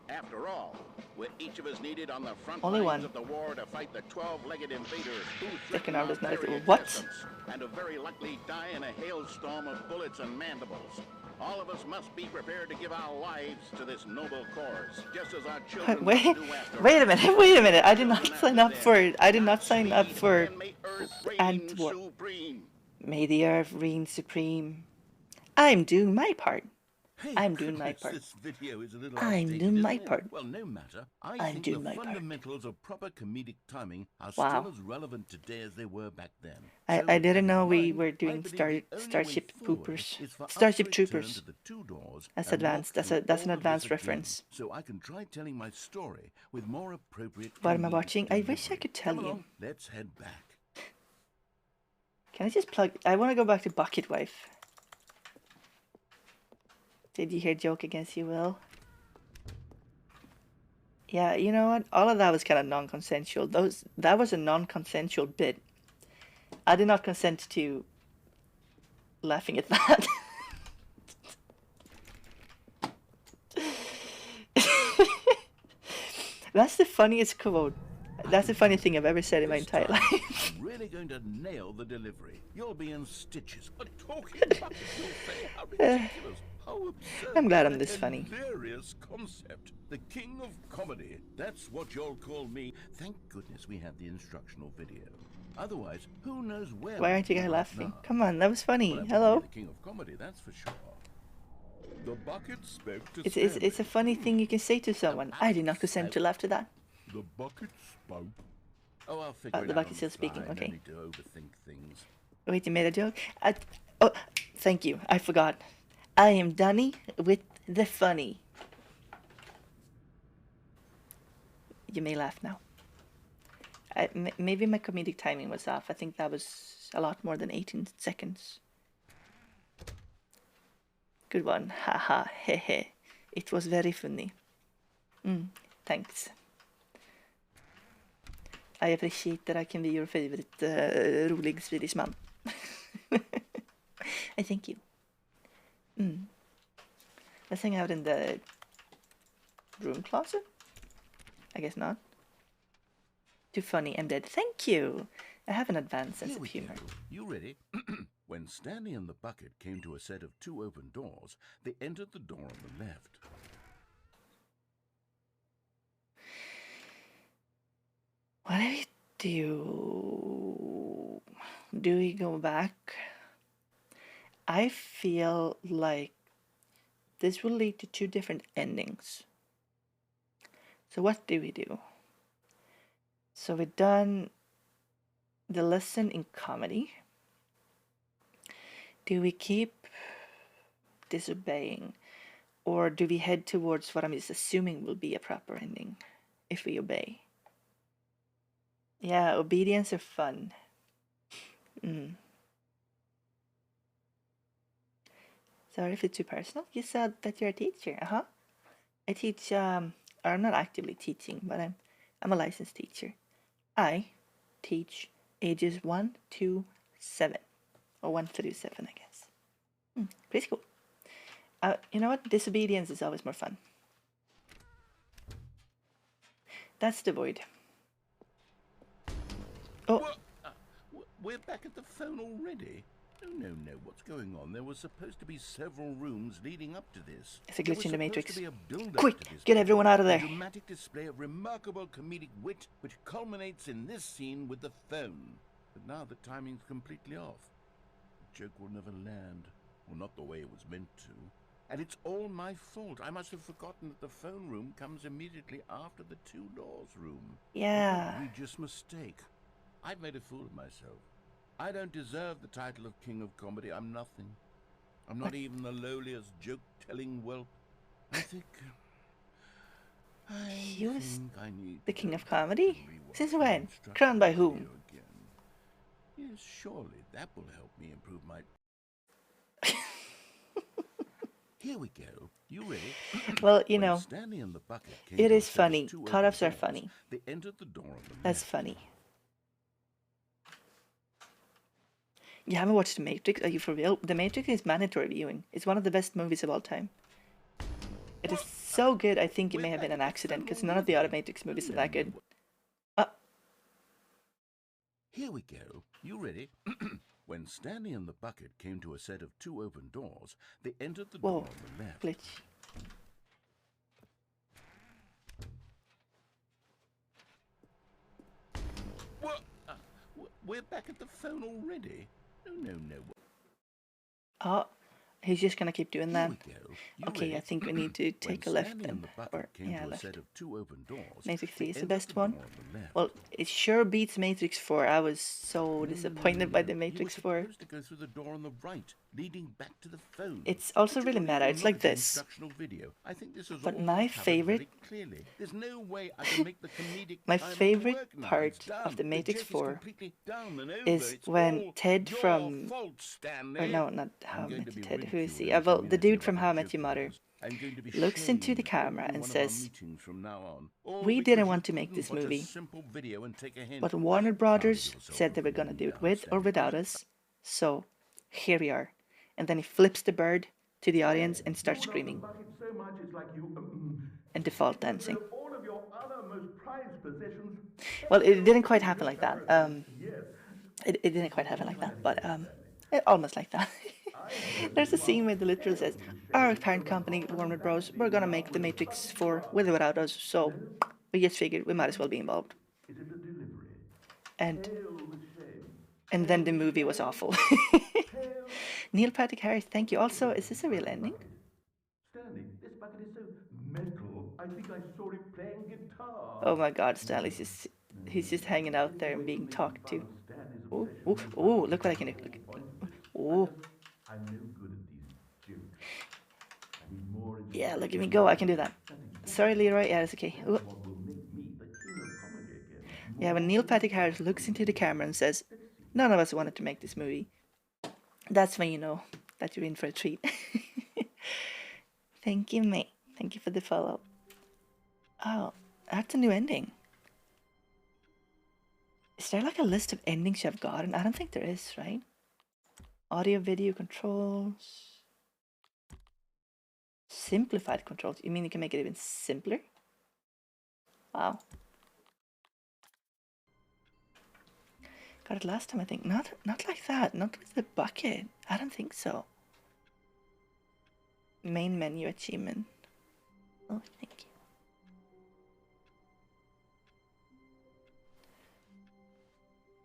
After all, with each of us needed on the front Only lines one. of the war to fight the 12-legged invaders who Second threaten arm our does not very exist. What? existence, and to very likely die in a hailstorm of bullets and mandibles. All of us must be prepared to give our lives to this noble cause, just as our children Wait, must do after wait a us. minute, wait a minute. I did not Children sign after up for them. it. I did not sign up Godspeed, for and may Earth reign Antwerp. supreme. May the earth reign supreme. I'm doing my part. Hey, I'm doing my goodness, part. This video is a little I'm outdated, doing my isn't it? part. Well, no matter. I I'm think doing the my part. fundamentals of proper comedic timing are Wow. still as relevant today as they were back then. I didn't know we mind, were I doing believe the only way Starship forward Troopers. is for us Starship to return Troopers. to the two doors That's and walk advanced. That's through an all of this advanced again, reference. so I can try telling my story with more appropriate. What am I comedic watching? I wish I delivery. could tell Come you. along, let's head back. Can I just plug? I want to go back to Bucket Wife. Did you hear joke against you, Will? Yeah, you know what? All of that was kind of non-consensual. That was a non-consensual bit. I did not consent to laughing at that. That's the funniest quote. That's the funniest thing I've ever said in my This entire time, life. I'm really going to nail the delivery. You'll be in stitches. A talking bucket, you'll say. How ridiculous. How absurd. I'm glad I'm What a this funny. Hilarious concept. The king of comedy. That's what you'll call me. Thank goodness we have the instructional video. Otherwise, who knows where. Why aren't you guys we'd be laughing? now. Come on, that was funny. Well, I wouldn't Hello. be the king of comedy, that's for sure. The bucket spoke to It's Stanley. a funny thing you can say to someone. I did not consent to laugh to that. The bucket spoke. Oh, I'll figure it the out bucket's on still the speaking, fly. okay. No need to overthink things. Wait, you made a joke? Oh, thank you. I forgot. I am Dunny with the funny. You may laugh now. Maybe my comedic timing was off. I think that was a lot more than 18 seconds. Good one. Haha, hehe. It was very funny. Thanks. I appreciate that I can be your favorite rolig Swedish man. I thank you. Let's hang out in the room closet? I guess not. Too funny, I'm dead. Thank you! I have an advanced sense Here of we humor. go. You ready? When Stanley and the bucket came to a set of 2 open doors, they entered the door on the left. What do we do? Do we go back? I feel like this will lead to 2 different endings. So what do we do? So we've done the lesson in comedy. Do we keep disobeying? Or do we head towards what I'm just assuming will be a proper ending if we obey? Yeah, obedience or fun? Sorry if it's too personal. You said that you're a teacher. I teach, I'm not actively teaching, but I'm a licensed teacher. I teach ages 1 to 7. Or 1 through 7, I guess. Pretty cool. You know what? Disobedience is always more fun. That's the void. Oh, We're back at the phone already? No. What's going on? There were supposed to be several rooms leading up to this. It's a glitch in the Matrix. There was supposed to be a build-up Quick, to this get moment, everyone out of there. A dramatic display of remarkable comedic wit, which culminates in this scene with the phone. But now the timing's completely off. The joke will never land. Well, not the way it was meant to. And it's all my fault. I must have forgotten that the phone room comes immediately after the two doors room. Yeah. What a egregious mistake. I've made a fool of myself. I don't deserve the title of King of Comedy. I'm nothing. I'm not even the lowliest joke-telling whelp. I think He was I need the to King go of back Comedy? and rewatch Since the when? instructional Crowned by video whom? again. Yes, surely that will help me improve my... Here we go. You ready? Well, you When know, Stanley and the bucket came it to is a set of funny. two Cut-offs open are doors, funny. They entered the door on the That's left. funny. You haven't watched The Matrix? Are you for real? The Matrix is mandatory viewing. It's one of the best movies of all time. It is so good, I think it may have been an accident, because none of the other Matrix movies are that good. Here we go. You ready? When Stanley and the bucket came to a set of two open doors, they entered the door Whoa, on the left. glitch. What? We're back at the phone already? No. Oh, he's just gonna keep doing Here that. we go. You Okay, ready? I think we need to take a When left Stanley then. and the bucket Or, came yeah, to a left. set of two open doors, Matrix 3 they is the entered best one. door on the left. Well, it sure beats Matrix 4. I was so disappointed by the You Matrix were 4. supposed to go through the door on the right, leading back to the phone. It's also But you really don't meta. even It's look like at the this. instructional video. I think this is But all my covered favorite- very clearly. There's no way I can make the comedic My timing favorite work now. part It's done. of the Matrix joke is 4 completely done and over. is It's when all Ted your from... fault, Stanley. Or no, not How I I'm going Met to Your be Ted. Who is he? ridiculed in Well, the community dude from about How I joke Met Your Mother writers. I'm going to be looks into the shamed camera every and one of our says, meetings from now on. All we because didn't you want to make couldn't this watch a movie, simple video and take a hint. but Warner Proud of Brothers yourself said they for were gonna do bringing it with or outstanding without work. us. So, here we are. And then he flips the bird to the audience and starts screaming. So much it's like you And default dancing. all of your other most prized possessions. Well, it didn't quite happen like that. Yes. It didn't quite happen like that, but almost like that. There's a scene where the literal says, our parent company, Warner Bros., we're gonna make The Matrix 4 with or without us, so we just figured we might as well be involved. Is it a delivery? And Hail the shame. and then the movie was awful. Neil Patrick Harris, thank you. Also, is this a real ending? Stanley, this bucket is so metal. I think I saw it playing guitar. Oh my god, Stanley's just, he's just hanging out there and being talked to. Stanley's Ooh, obsession ooh, with ooh, look what I can do. Look. point of it. Ooh, I'm no good at these jokes. I need more yeah, look at me go. I can do that. Sorry, Leroy. Yeah, it's okay. Ooh. what will make me the king of comedy again. Yeah, when Neil Patrick Harris looks into the camera and says, none of us wanted to make this movie, that's when you know that you're in for a treat. Thank you, mate. Thank you for the follow. Oh, that's a new ending. Is there like a list of endings you've gotten? I don't think there is, right? Audio, video controls. Simplified controls. You mean you can make it even simpler? Wow. Got it last time, I think. Not like that. Not with the bucket. I don't think so. Main menu achievement. Oh, thank you.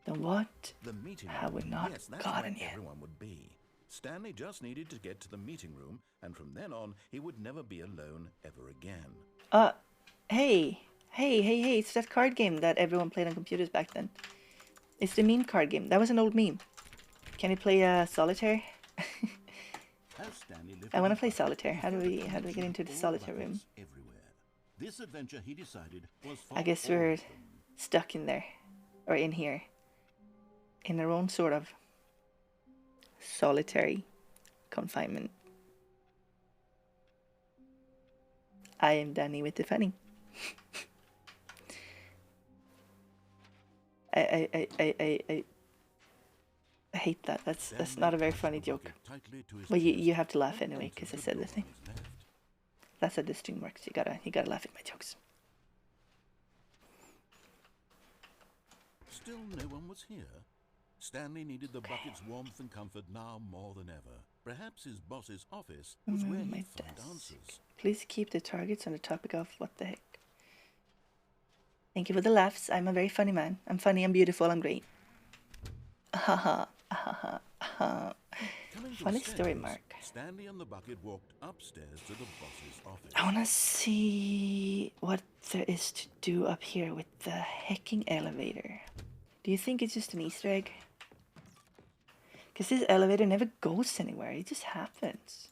Then what The meeting have we room. not Yes, that's gotten where yet? everyone would be. Stanley just needed to get to the meeting room, and from then on, he would never be alone ever again. Hey, it's that card game that everyone played on computers back then. It's the meme card game. That was an old meme. Can you play solitaire? As Stanley lived I in want to his play bucket, solitaire. he How do felt we the get connection into of the all solitaire room? buckets everywhere. This adventure, he decided, was for I guess all we're of them. stuck in there, or in here, in our own sort of solitary confinement. I am Danny with the funny. I hate that. That's not a very funny joke. But you have to laugh anyway because I said the thing. That's how this thing works. You gotta laugh at my jokes. Still no one was here. Stanley needed the bucket's warmth and comfort now more than ever. Perhaps his boss's office was where My he'd find desk. answers. Please keep the targets on the topic of what the heck. Thank you for the laughs. I'm a very funny man. I'm funny, I'm beautiful, I'm great. Haha, haha, haha. Funny story, Mark. Stanley and the bucket walked upstairs to the boss's office. I wanna see what there is to do up here with the hecking elevator. Do you think it's just an Easter egg? Because this elevator never goes anywhere, it just happens.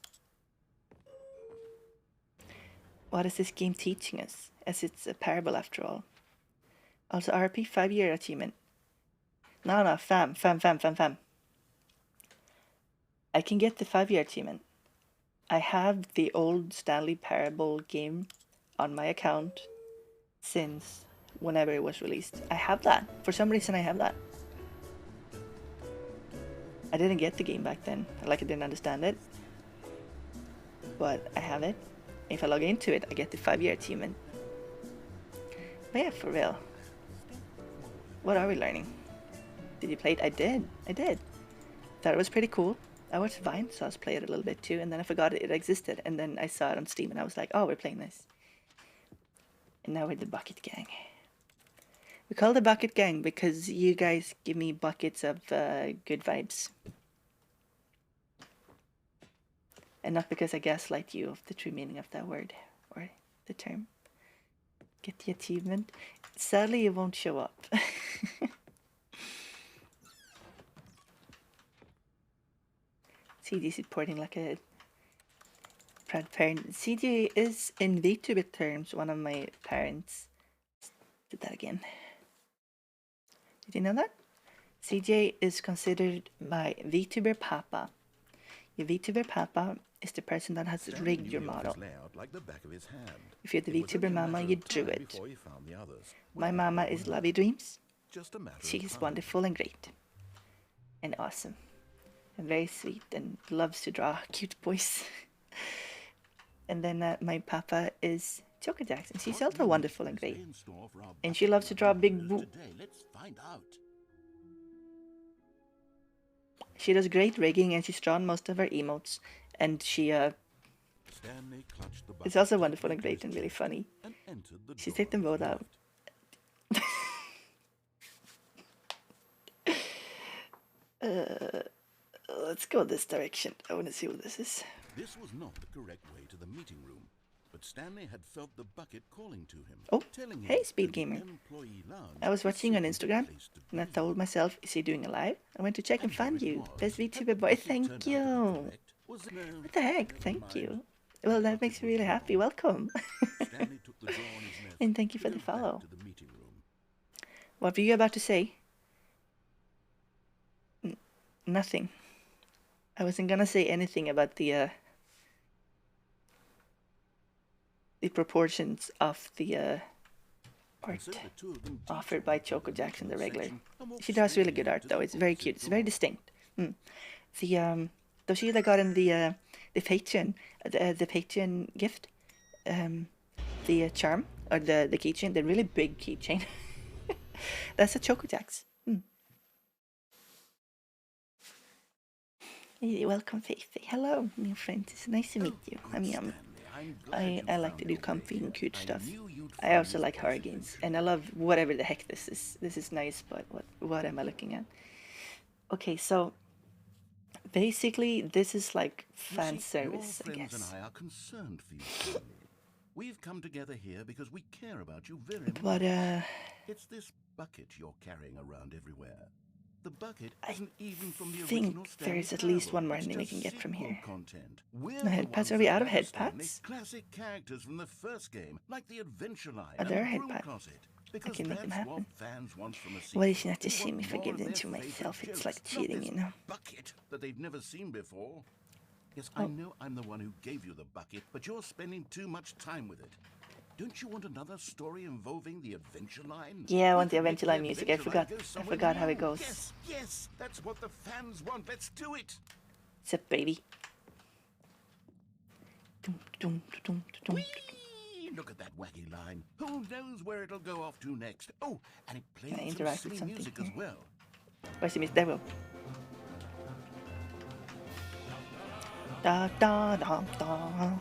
What is this game teaching us? As it's a parable after all. Also, RP 5-year achievement. No, fam. I can get the 5-year achievement. I have the old Stanley Parable game on my account since whenever it was released. I have that. For some reason I have that. I didn't get the game back then. Like, I didn't understand it. But I have it. If I log into it, I get the 5-year achievement. But yeah, for real. What are we learning? Did you play it? I did. Thought it was pretty cool. I watched Vine, so I was playing it a little bit too, and then I forgot it existed, and then I saw it on Steam, and I was like, oh, we're playing this. And now we're the Bucket Gang. We call the Bucket Gang because you guys give me buckets of good vibes. And not because I gaslight you of the true meaning of that word, or the term. Get the achievement. Sadly, it won't show up. CG supporting like a proud parent. CG is, in VTuber terms, one of my parents. Did that again. Did you know that? CJ is considered my VTuber papa. Your VTuber papa is the person that has rigged your model. Like the back of his hand. If you're the VTuber mama, you drew it. My mama is Lovey Dreams. She is wonderful and great. And awesome. And very sweet and loves to draw cute boys. And then my papa is Choco Jackson. She's also wonderful and great. And she loves to draw big boo. Let's find out. She does great rigging and she's drawn most of her emotes. And she is also wonderful and great and really funny. She take them both out. Let's go this direction. I want to see what this is. This was not the correct way to the meeting room, but Stanley had felt the bucket calling to him. Oh, telling him hey, Speed that the Gamer. employee lounge I was watching on was a Instagram, place to and I be. told myself, is he doing a live? I went to check and found here it you. was. Best Had VTuber the boy, bucket thank turned out to be you. correct? Was it no? What the heck, Never thank mind. you. Well, that makes me really happy. Welcome. Stanley took the draw on his nest And thank you for to the go back follow. to the meeting room. What were you about to say? Nothing. I wasn't gonna say anything about the proportions of the art So the two of them offered detour by to Choco the Jackson, the meeting regular. section and walked She does really straight good art into though. the It's very office cute. It's door. very distinct. The though she that got in the Patreon the Patreon gift, the charm or the keychain, the really big keychain. That's a Choco Jacks. Hey, welcome, Faithy. Hello, new friend. It's nice to meet you. I'm Yami. I like to do comfy and cute stuff. I also like horror games, and I love whatever the heck this is. This is nice, but what am I looking at? Okay, so basically this is like fan service, I Your friends guess. and I are concerned for you, Stanley. We've come together here because we care about you very much. But It's this bucket you're carrying around everywhere. The bucket I isn't even from the think original Stanley there's at least Parable. one more It's ending we just can get from sequel here. Content. We're No the head pads. ones Are we that out of gave head Stanley pads? Classic characters from the first game, like the Adventure Line Are there and head the Broom pads? Closet. Because can make them that's what happen. fans want from a sequel. What is not to They shame want if I more give of them their to favorite myself? It's jokes, like not cheating, this you know. bucket that they've never seen before. Yes, Oh. I know I'm the one who gave you the bucket, but you're spending too much time with it. Don't you want another story involving the Adventure Line? Yeah, I want We the could make Adventure Line music. I Adventure Line forgot. go I somewhere forgot how it new. goes. Yes, yes, that's what the fans want. Let's do it. It's a baby. Dum, dum, dum, dum. Whee! Look at that wacky line. Who knows where it'll go off to next? Oh, and it Can I plays some interact with silly something music here? as well. Where's the music? There we go. Da da dum dum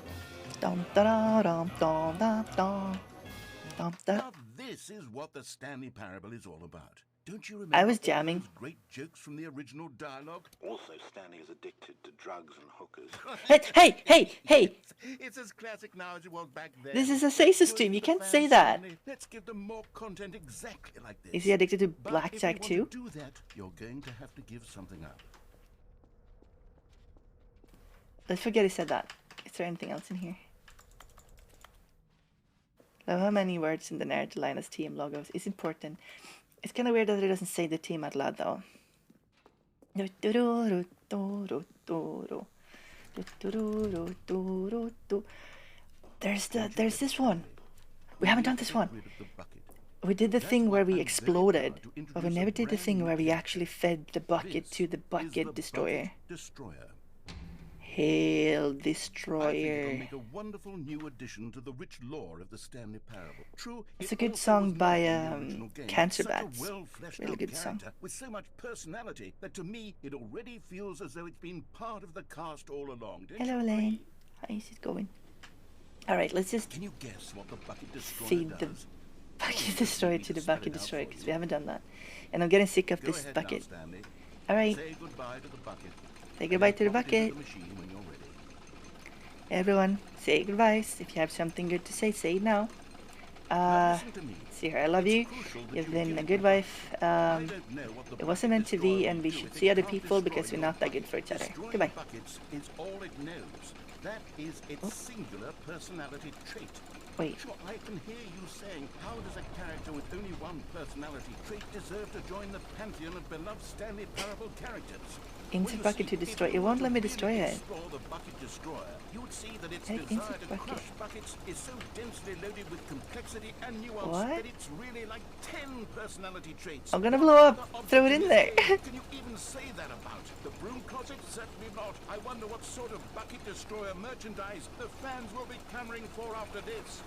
dum da dum dum dum dum dum da. Now this is what the Stanley Parable is all about. Don't you remember I was all jamming. those great jokes from the original dialogue? Also, Stanley is addicted to drugs and hookers. Hey! It's as classic now as it was back then. This is a Seisu Do it stream. for You the can't fans, say that. Stanley. Let's give them more content exactly like this. Is he addicted to But blackjack if you too? want to do that, you're going to have to give something up. Let's forget he said that. Is there anything else in here? Love how many words in the narrative line as team logos is important. It's kind of weird that it doesn't say the team out loud though. There's this one. We haven't done this one. Rid of the bucket. We did the That's thing why where I'm we very exploded, proud to but we introduce never a did the brand thing new where we character. actually fed the bucket This to the is bucket the destroyer. Bucket Destroyer. Hail I think it'll Destroyer. make a wonderful new addition to the rich lore of the Stanley Parable. True, It's it a good also song was not by, in the original game. Cancer Such Bats. a well-fleshed Really out good song. character with so much personality that to me it already feels as though it's been part of the cast all along. Don't Hello, you agree? Elaine. How is it going? Alright, let's just Can you guess what the Bucket Destroyer feed the does? bucket destroyer to the spell bucket it out destroyer for because you. we haven't done that. And I'm getting sick of Go this ahead now, bucket. Stanley. Alright, Say goodbye to the bucket. say goodbye to the Pop it into bucket. the machine when you're ready. Everyone, say goodbyes. If you have something good to say it now. Now listen to me. See her, I love you. Crucial that You've you been give a it good to wife. I don't know what the It wasn't Bucket meant to be, Destroyer and will we do should if see it other can't people destroy because we're your not that good bucket. for each other. Destroying Goodbye. buckets is all it knows. That is its singular personality trait. Wait. Sure, I can hear you saying, how does a character with only one personality trait deserve to join the pantheon of beloved Stanley Parable characters? Into Well, you bucket see, to destroy. if It you won't were let me to destroy really it. explore the Bucket Destroyer, you would see that its Hey, into desire to bucket. crush buckets is so densely loaded with complexity and nuance What? that it's really like 10 personality traits. I'm gonna What blow up. other Throw it object in this there. game can you even say that about? The broom closet? Certainly not. I wonder what sort of Bucket Destroyer merchandise the fans will be clamoring for after this.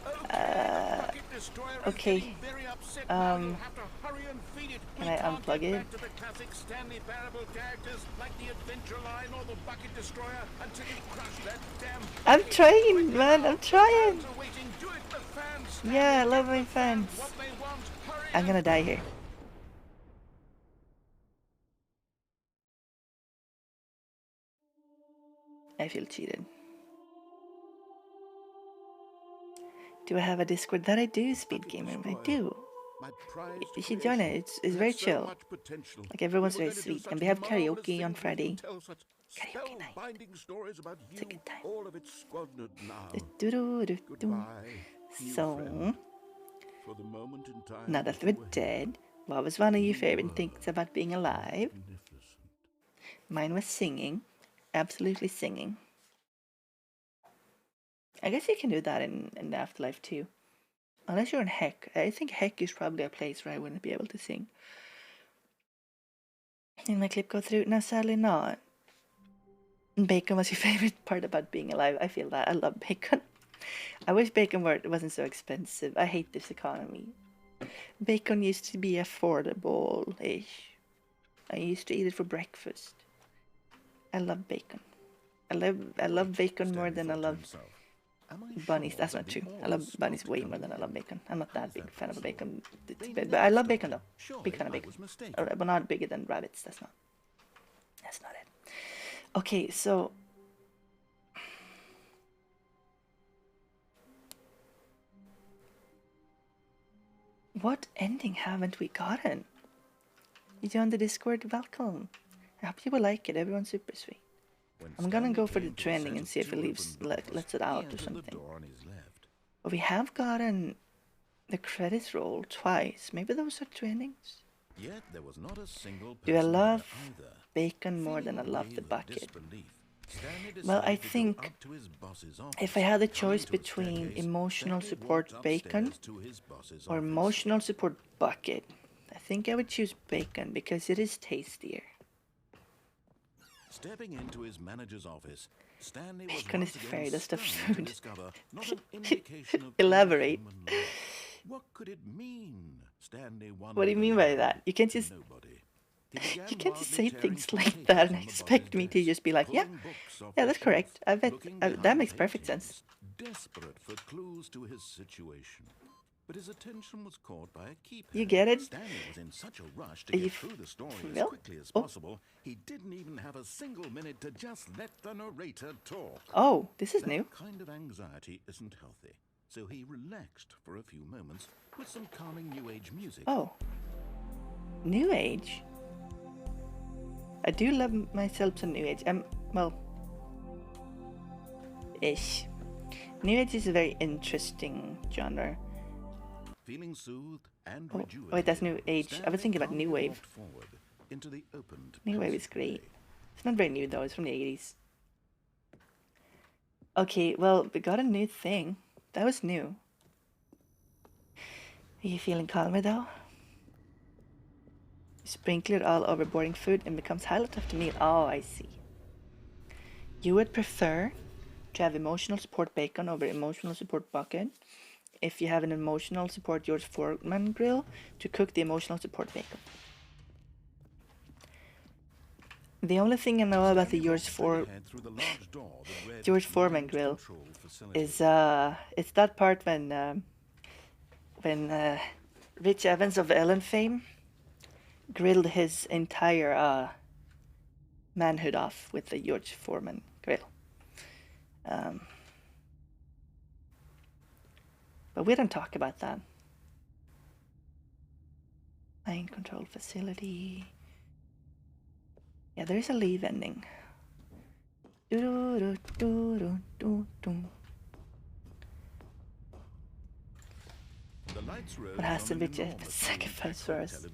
Bucket Destroyer is okay. getting very upset now. You'll have to hurry and feed it. Can We I can't unplug get it? back to the classic Stanley Parable characters like the Adventure Line or the Bucket Destroyer until you crush that damn I'm bucket. trying, Quick man. now, I'm the trying. fans are waiting. Do it, the fans. Yeah, I Stanley. love Give my the fans fans. what they want. Hurry I'm and gonna die here. I feel cheated. Do I have a Discord? That I do, Speed Bucket Gamer. I Destroyer. do. My prized You should join it. creation. It's It very has so chill. much potential. Like, everyone's We were very going to do sweet. such And we have marvelous karaoke on things. We Friday. can tell such Karaoke night. spellbinding stories about you. a good time. All of it squandered now. Do-do-do-do. Goodbye, new So, friend. For the moment in time now that we're dead, what was one of your favorite things about being alive? magnificent. Mine was singing. Absolutely singing. I guess you can do that in the afterlife too. Unless you're in Heck. I think Heck is probably a place where I wouldn't be able to sing. Did my clip go through? No, sadly not. Bacon was your favorite part about being alive. I feel that. I love bacon. I wish bacon wasn't so expensive. I hate this economy. Bacon used to be affordable-ish. I used to eat it for breakfast. I love bacon. I love bacon more than I love bunnies. That's not true. I love bunnies way more than I love bacon. I'm not that big fan of bacon. But I love bacon though. Big fan of bacon. But not bigger than rabbits. That's not it. Okay, so what ending haven't we gotten? You joined the Discord? Welcome. I hope you will like it. Everyone's super sweet. I'm gonna go for the training and see if it lets it out or something. But we have gotten the credits roll twice. Maybe those are trainings. Yet there was not a single Do I person love there either. bacon more than I Feeling love the weighed with bucket? disbelief, Stanley Well, I decided to go think up to his boss's office. if I had the Coming choice to a between staircase, emotional Stanley support walked bacon upstairs to his boss's or office. emotional support bucket, I think I would choose bacon because it is tastier. Stepping into his manager's office, Stanley was Bacon once is again very just a stunned to food. discover not an indication of Elaborate. human life. What could it mean? Stanley wondered. What do you mean by aloud that? You can't to just nobody. You can't just say things like that and expect me to just be like, yeah, that's correct. I bet that makes perfect sense. Desperate for clues to his situation. But his attention was caught by a keypad. You get it? Stanley was in such a rush to Are get you through the story as familiar? quickly as Oh. possible, he didn't even have a single minute to just let the narrator talk. Oh, this is That new. kind of anxiety isn't healthy, so he relaxed for a few moments with some calming New Age music. Oh. New Age? I do love myself some New Age. Well, ish. New Age is a very interesting genre. Feeling soothed and Oh, rejuvenated, wait, that's New Age. I was Stanley thinking about New calmly Wave. walked forward into the opened New Wave is passageway. great. It's not very new though, it's from the 80s. Okay, well, we got a new thing. That was new. Are you feeling calmer though? Sprinkle it all over boarding food and becomes highlight of the meal. Oh, I see. You would prefer to have emotional support bacon over emotional support bucket if you have an emotional support George Foreman grill to cook the emotional support bacon. The only thing I know about the George Foreman grill is it's that part when Rich Evans of Ellen fame grilled his entire manhood off with the George Foreman grill. But we don't talk about that. Mind control facility. Yeah, there is a leave ending. What has the Rich Evans sacrificed for us?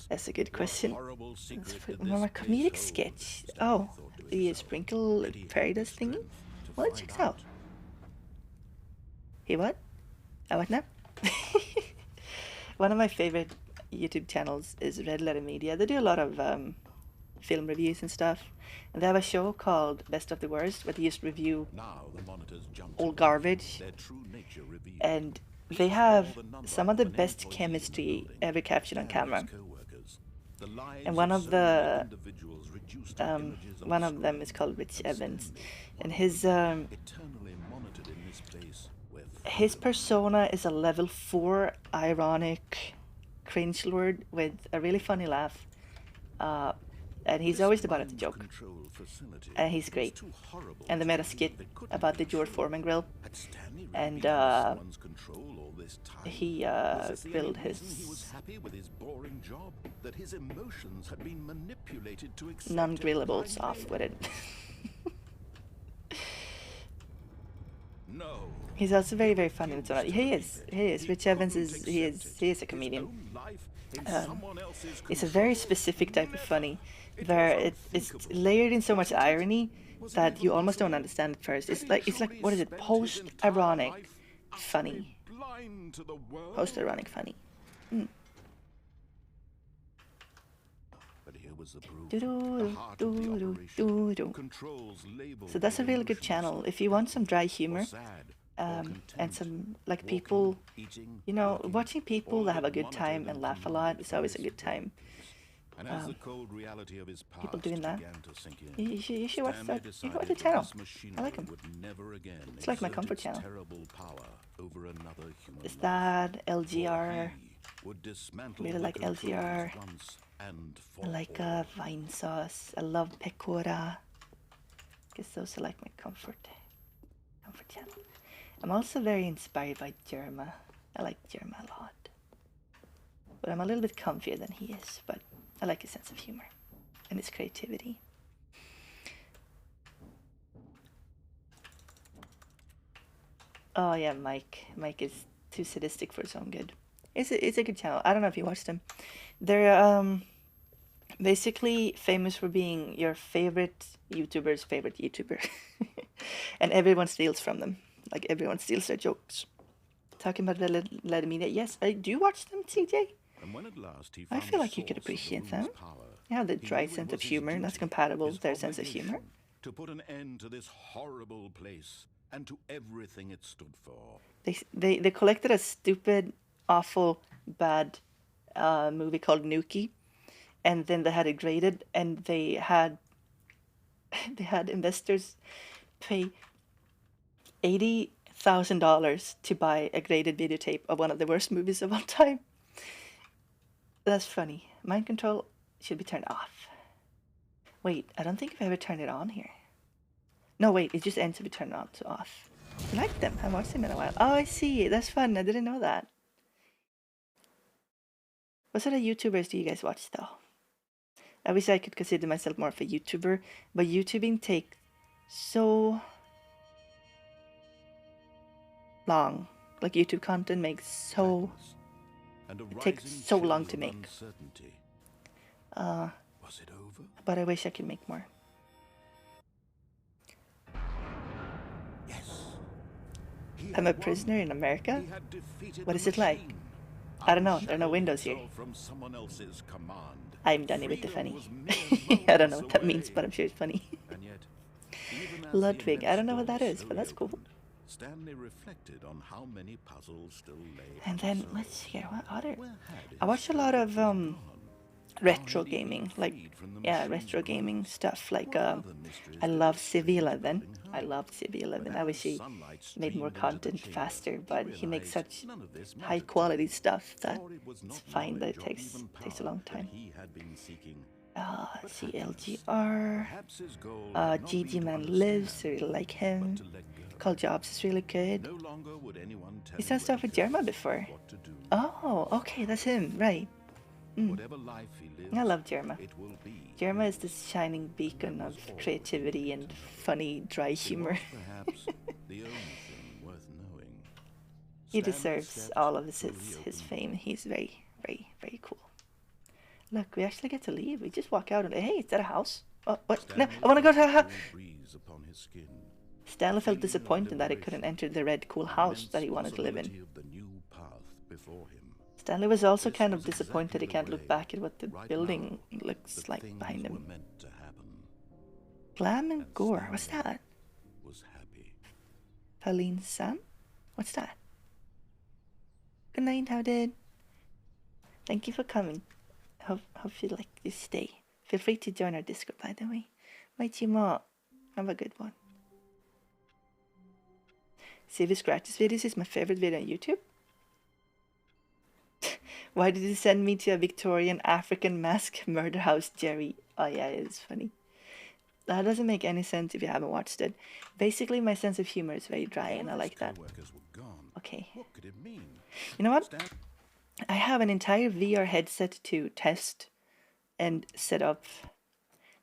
That's a good question. More a comedic sketch. Oh, the sprinkle fairy dust thingy? Well, it checks out. Hey, what? What now? One of my favorite YouTube channels is Red Letter Media. They do a lot of film reviews and stuff. And they have a show called Best of the Worst where they just review all garbage. And they have some of the best chemistry ever captured on camera. And one of them is called Rich Evans, and his persona is a level 4 ironic cringe lord with a really funny laugh, and he's always the butt of the joke, and he's great. And they made a skit about the George Foreman grill, and he grilled his non-grillables off with it. No. He's also very, very funny. He is. Rich Evans is. He is a comedian. It's a very specific type of funny, where it's layered in so much irony that you almost don't understand at first. It's like what is it? Post-ironic funny. Post-ironic funny. Mm. So that's a really good channel if you want some dry humor, and some like people, you know, watching people that have a good time and laugh a lot is always a good time. People doing that. You should watch that. You should watch the channel. I like him. It's like my comfort channel. Is that LGR? Really like LGR. I like Vine Sauce. I love Pecora. Guess those are like my comfort channel. I'm also very inspired by Jerma. I like Jerma a lot. But I'm a little bit comfier than he is, but I like his sense of humor and his creativity. Oh yeah, Mike. Mike is too sadistic for his own good. It's a good channel. I don't know if you watched them. They're basically famous for being your favorite YouTuber's favorite YouTuber. And everyone steals from them. Like everyone steals their jokes. Talking about the Letter Media. Yes, I do watch them, TJ. I feel like you could appreciate them. They have the dry sense of humor, and that's compatible with their sense of humor. To put an end to this horrible place and to everything it stood for. They collected a stupid, awful, bad movie called Nuki, and then they had it graded, and they had investors pay $80,000 to buy a graded videotape of one of the worst movies of all time. That's funny. Mind control should be turned off. Wait, I don't think I've ever turned it on here. No, wait, it just ends if you turn it on to off. I like them. I haven't watched them in a while. Oh, I see. That's fun. I didn't know that. What sort of YouTubers do you guys watch, though? I wish I could consider myself more of a YouTuber, but YouTubing takes so long. Like YouTube content makes so... It takes so long to make. Was it over? But I wish I could make more. Yes. I'm a prisoner in America? What is it like? I don't know. There are no windows here. From someone else's command. I'm done with the funny. I don't know what that means, but I'm sure it's funny. And yet, Ludwig, I don't know what that is, but that's cool. Stanley reflected on how many puzzles still lay. And then, let's see here, what other... I watch a lot of retro gaming, like, yeah, retro gaming stuff, like, I love Civ 11. I love Civ 11. I wish he made more content faster, but he makes such high quality stuff that it's fine that it takes a long time. CLGR, GG Man Lives, I really like him. Call Jobs is really good. He's done stuff with Jerma before. Oh, okay, that's him, right. I love Jerma. Jerma is this shining beacon of creativity and funny, dry humor. He deserves all of his fame. He's very, very, very cool. Look, we actually get to leave. We just walk out and, hey, is that a house? Oh, what? No, I want to go to a house. Stanley felt disappointed that he couldn't enter the red, cool house that he wanted to live in. Stanley was also kind of disappointed he can't look back at what the building looks like behind him. Glam and Gore, what's that? Pauline Sam? What's that? Good night, how did? Thank you for coming. Hope you like this stay. Feel free to join our Discord, by the way. Bye, Chimo. Have a good one. Civi Scratches videos is my favorite video on YouTube. Why did you send me to a Victorian African mask murder house, Jerry? Oh yeah, it's funny. That doesn't make any sense if you haven't watched it. Basically, my sense of humor is very dry, and I like that. Okay. You know what? I have an entire VR headset to test and set up.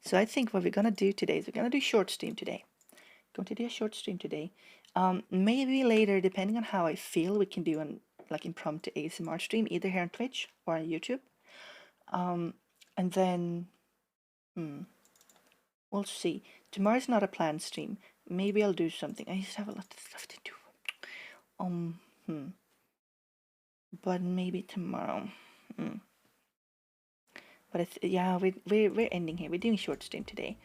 So I think what we're gonna do today is we're gonna do short stream today. Going to do a short stream today. Maybe later, depending on how I feel, we can do an like impromptu ASMR stream either here on Twitch or on YouTube. And then we'll see. Tomorrow's not a planned stream. Maybe I'll do something. I just have a lot of stuff to do. But maybe tomorrow. But it's, yeah, we're ending here. We're doing short stream today.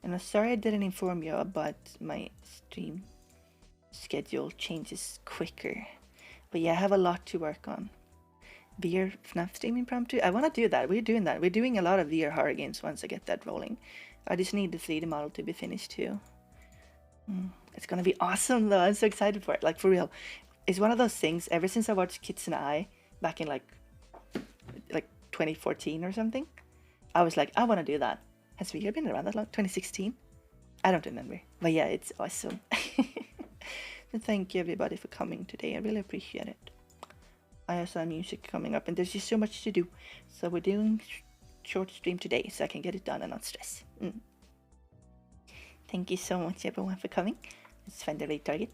And I'm sorry I didn't inform you about my stream schedule changes quicker. But yeah, I have a lot to work on. VR FNAF stream impromptu. I want to do that. We're doing that. We're doing a lot of VR horror games once I get that rolling. I just need the 3D model to be finished too. It's gonna be awesome though. I'm so excited for it. Like for real. It's one of those things, ever since I watched Kids and I back in like 2014 or something, I was like, I want to do that. Has VR been around that long? 2016? I don't remember. But yeah, it's awesome. So thank you everybody for coming today. I really appreciate it. I have some music coming up and there's just so much to do. So we're doing short stream today so I can get it done and not stress. Thank you so much everyone for coming. Let's find the right target.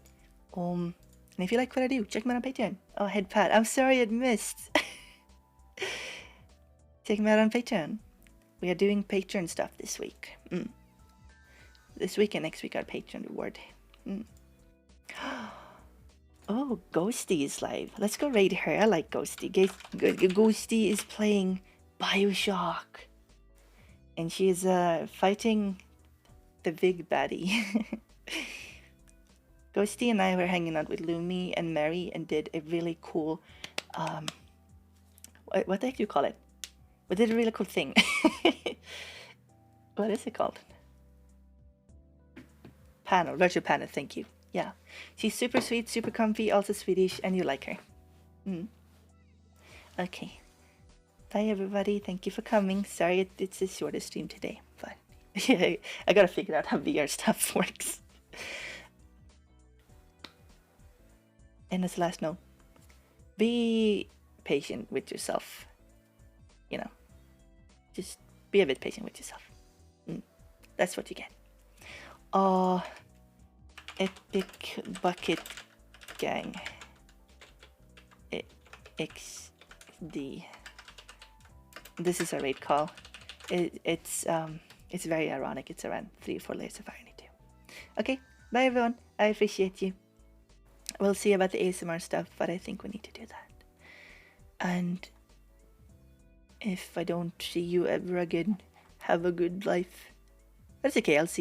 And if you like what I do, check me out on Patreon. Oh, Headpad. I'm sorry I missed. Check me out on Patreon. We are doing Patreon stuff this week. This week and next week are Patreon reward. Oh, Ghosty is live. Let's go raid her. I like Ghosty. Ghosty is playing Bioshock. And she is fighting the big baddie. Ghosty and I were hanging out with Lumi and Mary and did a really cool, what the heck do you call it? We did a really cool thing. What is it called? Panel, virtual panel, thank you. Yeah. She's super sweet, super comfy, also Swedish, and you like her. Okay. Bye everybody, thank you for coming. Sorry it's the shortest stream today, but yeah, I gotta figure out how VR stuff works. And as last note, be patient with yourself. You know, just be a bit patient with yourself. That's what you get. Epic Bucket Gang. XD. This is a raid call. It's very ironic. It's around 3 or 4 layers of irony too. Okay, bye everyone. I appreciate you. We'll see about the ASMR stuff, but I think we need to do that. And if I don't see you ever again, have a good life. That's okay, I'll see you.